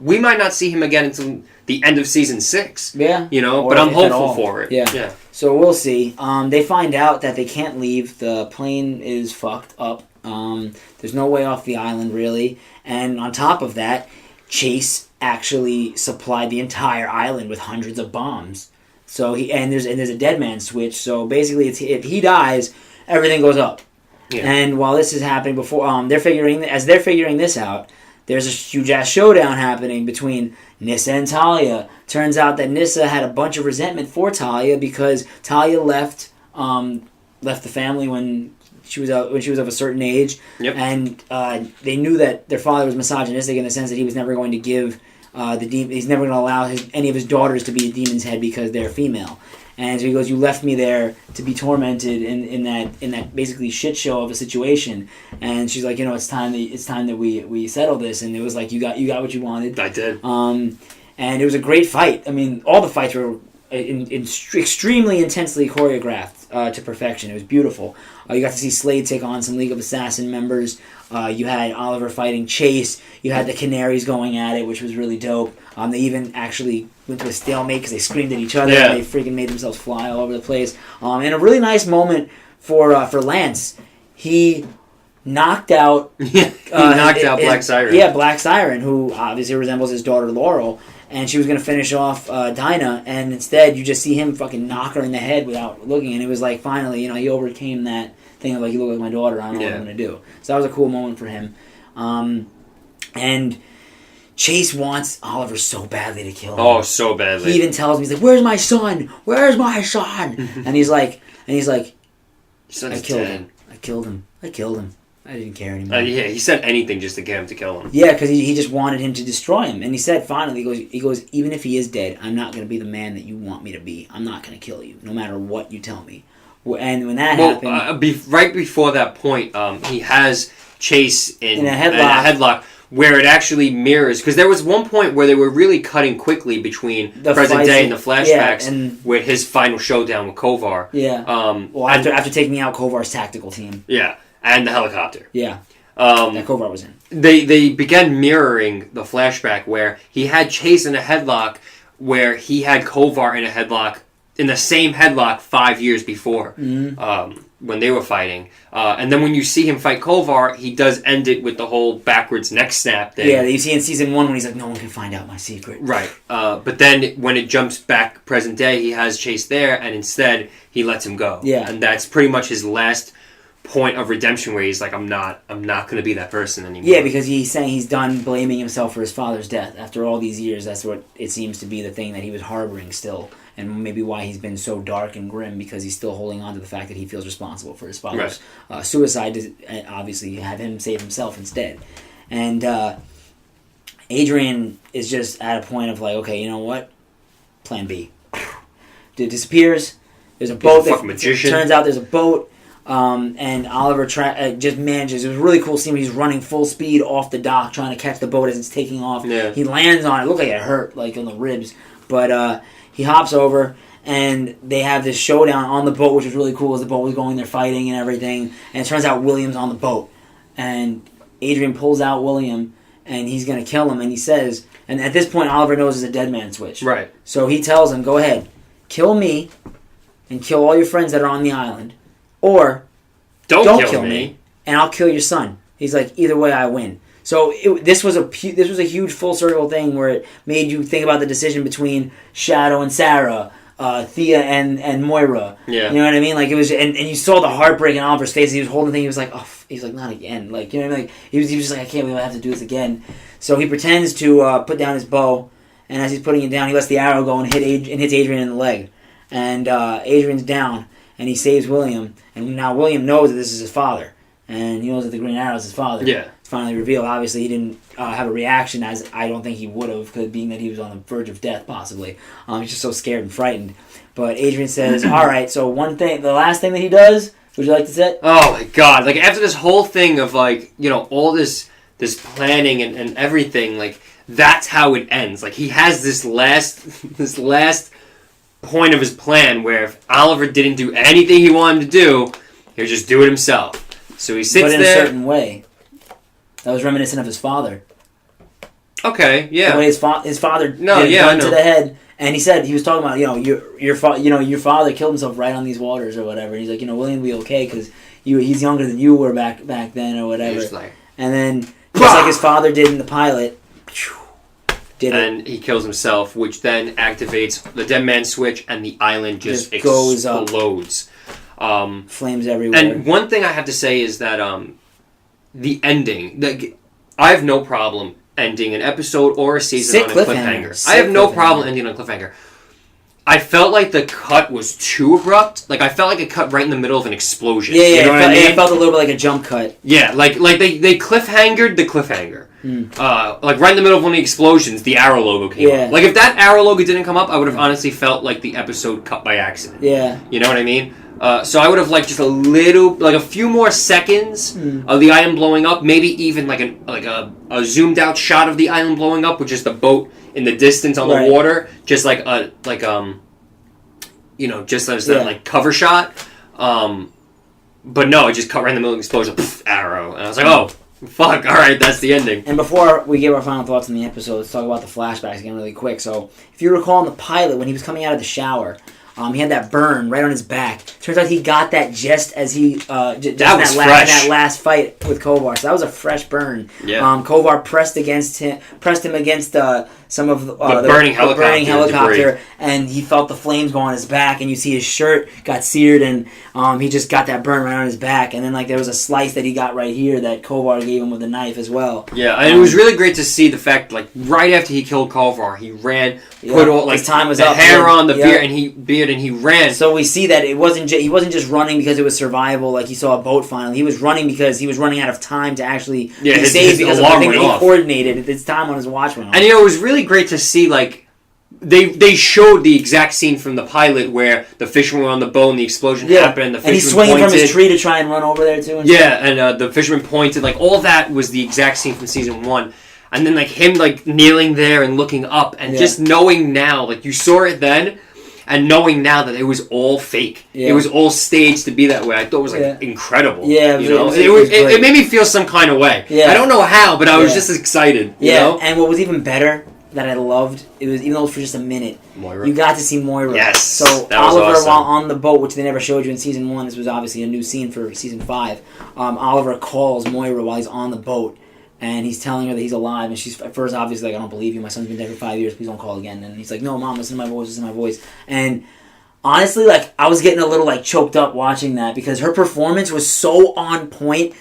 we might not see him again until the end of season 6. Yeah. But I'm hopeful for it. Yeah. So we'll see. They find out that they can't leave. The plane is fucked up. There's no way off the island, really. And on top of that, Chase actually supplied the entire island with hundreds of bombs. So there's a dead man switch. So basically, if he dies, everything goes up. Yeah. And while this is happening, they're figuring this out, there's a huge ass showdown happening between Nyssa and Talia. Turns out that Nyssa had a bunch of resentment for Talia because Talia left the family when she was of a certain age, and they knew that their father was misogynistic in the sense that he was never going to give he's never going to allow any of his daughters to be a demon's head because they're female. And so he goes, you left me there to be tormented in that basically shit show of a situation. And she's like, it's time that we settle this. And it was like, you got what you wanted. I did. And it was a great fight. All the fights were extremely intensely choreographed to perfection. It was beautiful. You got to see Slade take on some League of Assassin members. You had Oliver fighting Chase. You had the Canaries going at it, which was really dope. They even actually went to a stalemate because they screamed at each other. Yeah. And they freaking made themselves fly all over the place. And a really nice moment for Lance. He knocked out... Black Siren. Yeah, Black Siren, who obviously resembles his daughter Laurel. And she was going to finish off Dinah. And instead, you just see him fucking knock her in the head without looking. And it was like, finally, he overcame that thing of like, you look like my daughter, I don't know what I'm going to do. So that was a cool moment for him. And Chase wants Oliver so badly to kill him. Oh, so badly. He even tells me, he's like, where's my son? Where's my son? and he's like, I killed him. I killed him. I killed him. I didn't care anymore. Yeah, he said anything just to get him to kill him. Yeah, because he just wanted him to destroy him. And he said, finally, he goes, even if he is dead, I'm not going to be the man that you want me to be. I'm not going to kill you, no matter what you tell me. And when that happened... right before that point, he has Chase in a headlock. Where it actually mirrors... Because there was one point where they were really cutting quickly between the present day and the flashbacks with his final showdown with Kovar. Yeah. After taking out Kovar's tactical team. Yeah. And the helicopter. Yeah. That Kovar was in. They began mirroring the flashback where he had Chase in a headlock where he had Kovar in a headlock, in the same headlock 5 years before when they were fighting. And then when you see him fight Kovar, he does end it with the whole backwards neck snap thing. Yeah, you see in season 1 when he's like, no one can find out my secret. Right. But then when it jumps back present day, he has Chase there, and instead he lets him go. Yeah. And that's pretty much his last point of redemption where he's like, I'm not going to be that person anymore. Yeah, because he's saying he's done blaming himself for his father's death. After all these years, that's what it seems to be the thing that he was harboring still. And maybe why he's been so dark and grim, because he's still holding on to the fact that he feels responsible for his father's suicide. Obviously, have him save himself instead. And Adrian is just at a point of like, okay, you know what? Plan B. It disappears. There's a boat. Magician. Turns out there's a boat. And Oliver just manages. It was a really cool scene when he's running full speed off the dock trying to catch the boat as it's taking off. Yeah. He lands on it. It looked like it hurt, like on the ribs. But he hops over, and they have this showdown on the boat, which was really cool as the boat was going there fighting and everything. And it turns out William's on the boat. And Adrian pulls out William, and he's going to kill him. And he says, and at this point Oliver knows it's a dead man switch. Right. So he tells him, go ahead, kill me, and kill all your friends that are on the island. Or, don't kill me, and I'll kill your son. He's like, either way, I win. So this was a huge full circle thing where it made you think about the decision between Shadow and Sarah, Thea and Moira. Yeah. You know what I mean? Like it was, and you saw the heartbreak in Oliver's face. He was holding the thing. He was like, oh, he's like, not again. Like, you know what I mean? Like he was just like, I can't believe I have to do this again. So he pretends to put down his bow, and as he's putting it down, he lets the arrow go and hits Adrian in the leg, and Adrian's down. And he saves William, and now William knows that this is his father, and he knows that the Green Arrow is his father. Yeah. It's finally revealed. Obviously, he didn't have a reaction, as I don't think he would have, being that he was on the verge of death, possibly. He's just so scared and frightened. But Adrian says, all right, so the last thing that he does, would you like to say? Oh, my God. Like, after this whole thing of, like, you know, all this planning and everything, like, that's how it ends. Like, he has this last point of his plan where if Oliver didn't do anything he wanted to do, he would just do it himself. So he sits there. But in a certain way. That was reminiscent of his father. Okay, yeah. The way his father gun to the head, and he was talking about, you know, your father killed himself right on these waters or whatever. And he's like, you know, William will be okay because he's younger than you were back then or whatever. And then just like his father did in the pilot. And he kills himself, which then activates the dead man switch, and the island just explodes. Flames everywhere. And one thing I have to say is that the ending, I have no problem ending an episode or a season on a cliffhanger. I have no problem ending on a cliffhanger. I felt like the cut was too abrupt. Like, I felt like it cut right in the middle of an explosion. Yeah, you know what I mean? It felt a little bit like a jump cut. Yeah, like they cliffhangered the cliffhanger. Like, right in the middle of one of the explosions, the Arrow logo came up. Like, if that Arrow logo didn't come up, I would have honestly felt like the episode cut by accident. Yeah. You know what I mean? So I would have liked just a few more seconds of the island blowing up, maybe even like a zoomed out shot of the island blowing up with just the boat in the distance on the water, just just as that like cover shot. But no, it just cut right in the middle of the explosion, poof, Arrow, and I was like, oh. Fuck, alright, that's the ending. And before we give our final thoughts on the episode, let's talk about the flashbacks again really quick. So, if you recall in the pilot, when he was coming out of the shower, he had that burn right on his back. Turns out he got that just as he that last fight with Kovar. So that was a fresh burn. Yeah. Kovar pressed him against some of the burning helicopter debris. And he felt the flames go on his back, and you see his shirt got seared, and he just got that burn right on his back. And then there was a slice that he got right here that Kovar gave him with a knife as well. Yeah, and it was really great to see the fact right after he killed Kovar, he ran, put all his time was the up, hair on the beard, and he ran. So we see that he wasn't just running because it was survival, like he saw a boat finally. He was running because he was running out of time to actually be saved because of the thing that he coordinated. His time on his watch went off. And it was really great to see they showed the exact scene from the pilot where the fisherman were on the boat and the explosion happened, and the fisherman he's swinging from his tree to try and run over there too. And the fisherman pointed, all that was the exact scene from season 1. And then him kneeling there and looking up and just knowing now, you saw it then, and knowing now that it was all fake. Yeah. It was all staged to be that way. I thought it was incredible. Yeah, it made me feel some kind of way. Yeah. I don't know how, but I was just excited. You know? And what was even better that I loved, it was even though it was for just a minute, Moira. You got to see Moira. Yes, so that was Oliver, awesome. while on the boat, which they never showed you in season 1, this was obviously a new scene for season 5. Oliver calls Moira while he's on the boat. And he's telling her that he's alive, and she's at first obviously I don't believe you. My son's been dead for 5 years. Please don't call again. And he's like, no, Mom, listen to my voice. Listen to my voice. And honestly, I was getting a little choked up watching that because her performance was so on point.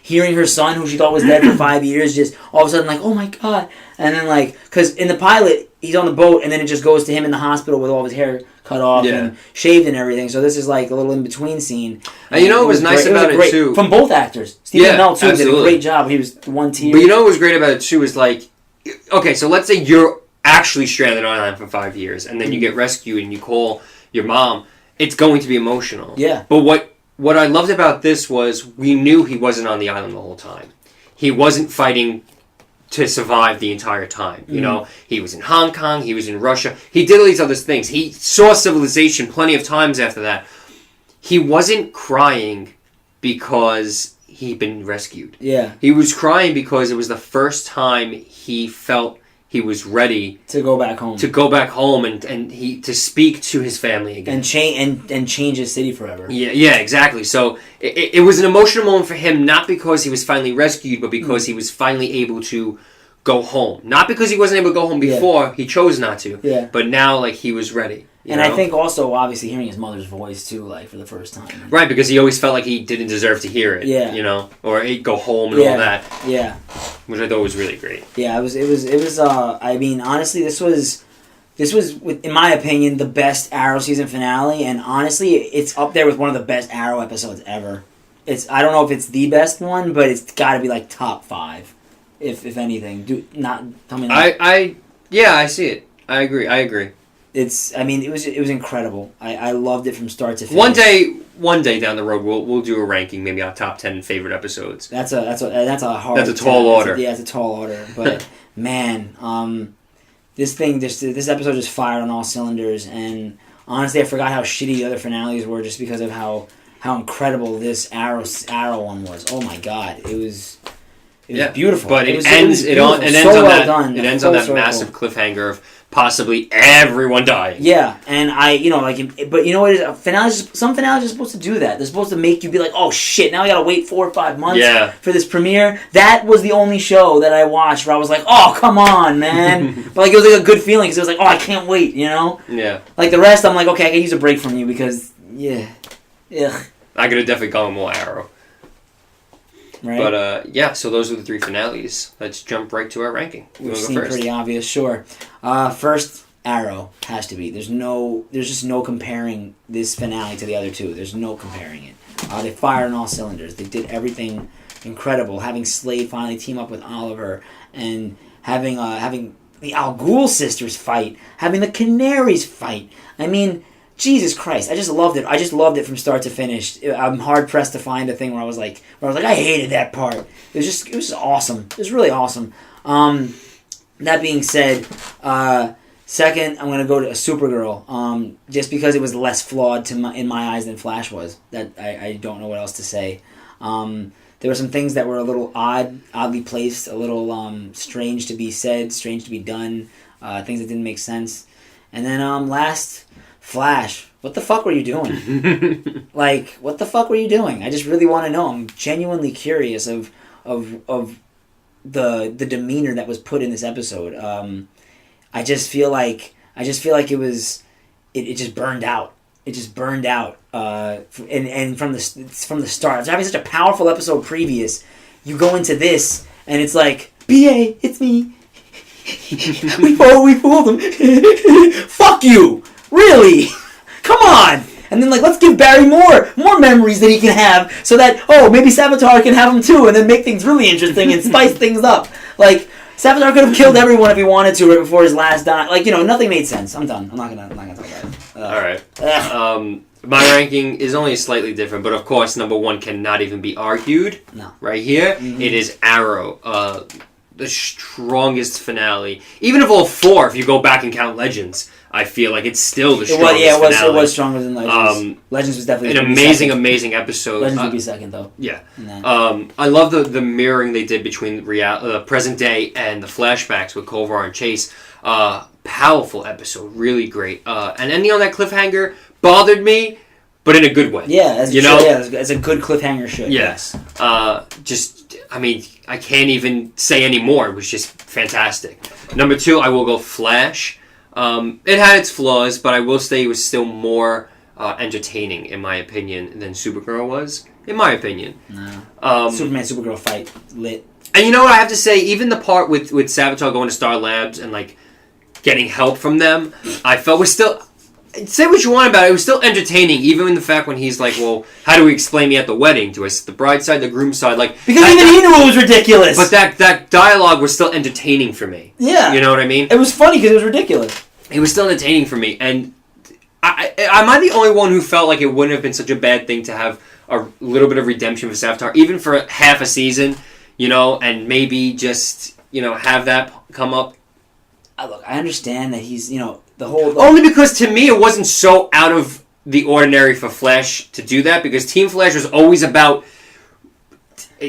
Hearing her son, who she thought was dead for 5 years, just all of a sudden oh my god. And then because in the pilot he's on the boat, and then it just goes to him in the hospital with all of his hair cut off and shaved and everything. So this is a little in between scene. And you know what was nice about it too, from both actors. Stephen Amell too did a great job. He was one tier. But you know what was great about it too is okay, so let's say you're actually stranded on an island for 5 years, and then you get rescued and you call your mom. It's going to be emotional. Yeah. But what I loved about this was we knew he wasn't on the island the whole time. He wasn't fighting to survive the entire time. You know, he was in Hong Kong, he was in Russia, he did all these other things. He saw civilization plenty of times after that. He wasn't crying because he'd been rescued. Yeah. He was crying because it was the first time he felt he was ready to go back home. And he to speak to his family again. And change his city forever. Yeah, exactly. So it was an emotional moment for him, not because he was finally rescued, but because he was finally able to go home. Not because he wasn't able to go home before, he chose not to. Yeah. But now he was ready. And I think also, obviously, hearing his mother's voice, too, for the first time. Right, because he always felt like he didn't deserve to hear it. Yeah. You know? Or he'd go home and all that. Yeah. Which I thought was really great. Yeah, it was, I mean, honestly, this was, in my opinion, the best Arrow season finale, and honestly, it's up there with one of the best Arrow episodes ever. I don't know if it's the best one, but it's got to be, top 5, if anything. Tell me that. I see it. I agree. It was incredible. I loved it from start to finish. One day down the road, we'll do a ranking, maybe our top 10 favorite episodes. That's a tall order. It's a tall order. But man, this episode just fired on all cylinders. And honestly, I forgot how shitty the other finales were just because of how incredible this Arrow one was. Oh my god, it was beautiful. But it ends on that massive cliffhanger of possibly everyone dying. Yeah, and but you know what? Some finales are supposed to do that. They're supposed to make you be like, oh shit, now I gotta wait 4 or 5 months for this premiere. That was the only show that I watched where I was like, oh, come on, man. But it was a good feeling because it was like, oh, I can't wait, you know? Yeah. The rest, I'm like, okay, I can use a break from you because, ugh. I could have definitely gone more Arrow. Right. But, so those are the 3 finales. Let's jump right to our ranking. It seemed pretty obvious, sure. First, Arrow has to be. There's just no comparing this finale to the other 2. There's no comparing it. They fired on all cylinders. They did everything incredible. Having Slade finally team up with Oliver, and having the Al Ghul sisters fight, having the Canaries fight. I mean, Jesus Christ, I just loved it. I just loved it from start to finish. I'm hard pressed to find a thing where I was like, I hated that part. It was just awesome. It was really awesome. That being said, second, I'm gonna go to Supergirl. Just because it was less flawed in my eyes than Flash was. That I don't know what else to say. There were some things that were a little oddly placed, a little strange to be said, strange to be done, things that didn't make sense. And then last, Flash, what the fuck were you doing? What the fuck were you doing? I just really want to know. I'm genuinely curious of the demeanor that was put in this episode. I just feel like it was it just burned out. It just burned out. And from the start, after having such a powerful episode previous, you go into this and it's like, BA, it's me. we fooled him. Fuck you. Really? Come on. And then, like, let's give Barry more memories that he can have so that, maybe Savitar can have them too and then make things really interesting and spice things up. Like, Savitar could have killed everyone if he wanted to right before his last die. Like, nothing made sense. I'm done. I'm not gonna talk about it. Alright. My ranking is only slightly different, but of course, number one cannot even be argued. No. Right here, It is Arrow. The strongest finale. Even of all four, if you go back and count Legends, I feel like it's still the strongest finale. It was stronger than Legends. Legends was definitely an amazing episode. Legends would be second, though. Yeah. I love the mirroring they did between present day and the flashbacks with Kolvar and Chase. Powerful episode, really great. And ending on that cliffhanger bothered me, but in a good way. Yeah, it's a good cliffhanger should. Yes. I can't even say any more. It was just fantastic. Number two, I will go Flash. It had its flaws, but I will say it was still more entertaining, in my opinion, than Supergirl was. In my opinion. No. Superman-Supergirl fight, lit. And you know what I have to say? Even the part with Savitar going to Star Labs and, like, getting help from them, I felt was still... Say what you want about it, it was still entertaining, even in the fact when he's like, well, how do we explain me at the wedding? Do I sit the bride's side, the groom's side? Like, because even he knew it was ridiculous! But that dialogue was still entertaining for me. Yeah. You know what I mean? It was funny because it was ridiculous. It was still entertaining for me, and am I the only one who felt like it wouldn't have been such a bad thing to have a little bit of redemption for Savitar, even for half a season, and maybe just, have that come up? Look, I understand that he's, the whole... Only because, to me, it wasn't so out of the ordinary for Flash to do that, because Team Flash was always about,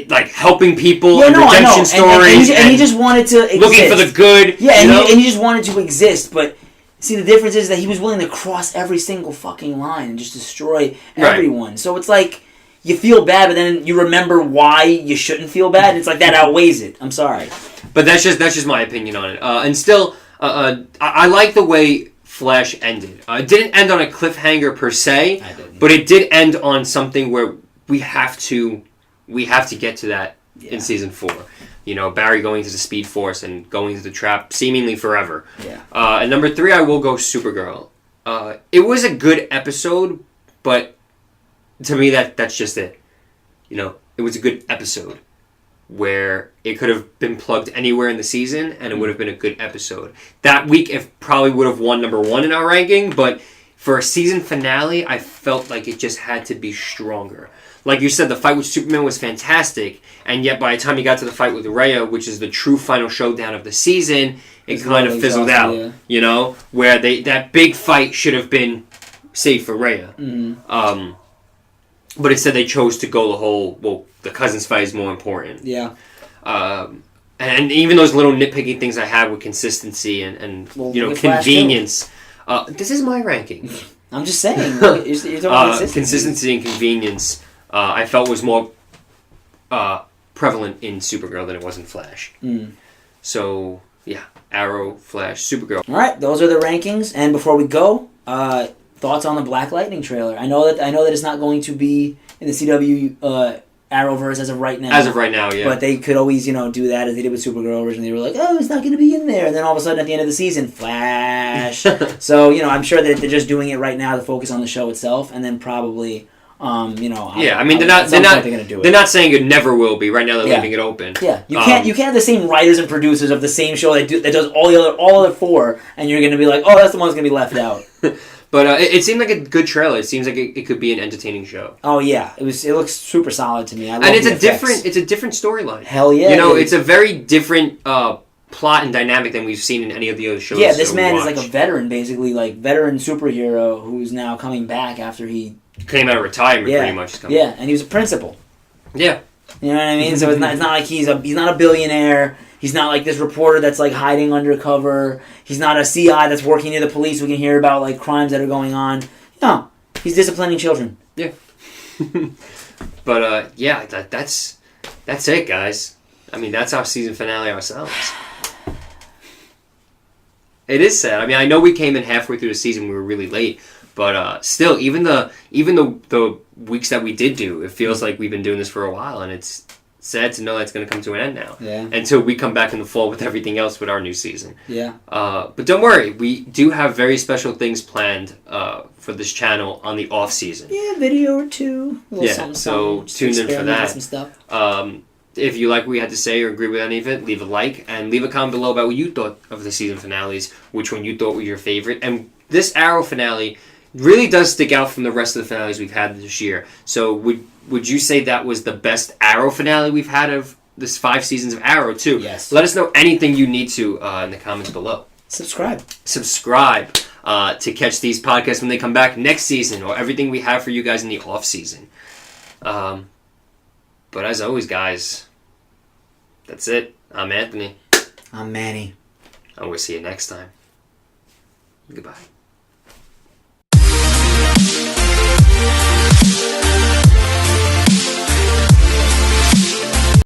like, helping people, redemption stories, and he just wanted to exist. Looking for the good. Yeah, and he just wanted to exist, but... See, the difference is that he was willing to cross every single fucking line and just destroy everyone. Right. So it's like, you feel bad, but then you remember why you shouldn't feel bad, and it's like, that outweighs it. I'm sorry. But that's just my opinion on it. And still... I like the way Flash ended. It didn't end on a cliffhanger per se, but it did end on something where we have to get to that in season 4. Barry going to the Speed Force and going to the trap seemingly forever. Yeah. And number 3, I will go Supergirl. It was a good episode, but to me that's just it. It was a good episode where it could have been plugged anywhere in the season, and it would have been a good episode. That week, it probably would have won number 1 in our ranking, but for a season finale, I felt like it just had to be stronger. Like you said, the fight with Superman was fantastic, and yet by the time you got to the fight with Riot, which is the true final showdown of the season, it kind of fizzled out. Yeah. Where that big fight should have been saved for Riot. Mm-hmm. But instead they chose to go the whole, the cousins fight is more important. Yeah. And even those little nitpicky things I had with consistency and convenience. This is my ranking. I'm just saying. You're talking consistency and convenience, I felt was more prevalent in Supergirl than it was in Flash. Mm. So, yeah. Arrow, Flash, Supergirl. All right, those are the rankings. And before we go, thoughts on the Black Lightning trailer? I know that it's not going to be in the CW Arrowverse as of right now. As of right now, yeah. But they could always, do that as they did with Supergirl originally. They were like, it's not going to be in there. And then all of a sudden at the end of the season, Flash. So, I'm sure that they're just doing it right now to focus on the show itself, and then probably, yeah, I mean, they're not saying it never will be. Right now they're leaving it open. Yeah, you can't have the same writers and producers of the same show that does all other 4, and you're going to be like, that's the one that's going to be left out. But it seemed like a good trailer. It seems like it could be an entertaining show. Oh yeah, it looks super solid to me. I love and it's a different storyline. Hell yeah, it's a very different plot and dynamic than we've seen in any of the other shows. Yeah, this man is like a veteran, basically, like veteran superhero who's now coming back after he came out of retirement, pretty much. Yeah, and he was a principal. Yeah, you know what I mean. So it's not like he's not a billionaire. He's not like this reporter that's like hiding undercover. He's not a CI that's working near the police who can hear about like crimes that are going on. No, he's disciplining children. Yeah. But that's it, guys. I mean, that's our season finale ourselves. It is sad. I mean, I know we came in halfway through the season. We were really late. But still, even the weeks that we did do, it feels like we've been doing this for a while. And it's sad to know that it's going to come to an end now. Yeah. Until we come back in the fall with everything else with our new season. Yeah. But don't worry. We do have very special things planned for this channel on the off season. Yeah, video or two. So tune in for that. Some stuff. If you like what we had to say or agree with any of it, leave a like and leave a comment below about what you thought of the season finales, which one you thought was your favorite. And this Arrow finale really does stick out from the rest of the finales we've had this year. So would you say that was the best Arrow finale we've had of this 5 seasons of Arrow too? Yes. Let us know anything you need to in the comments below. Subscribe To catch these podcasts when they come back next season or everything we have for you guys in the off season. But as always, guys, that's it. I'm Anthony. I'm Manny. And we'll see you next time. Goodbye.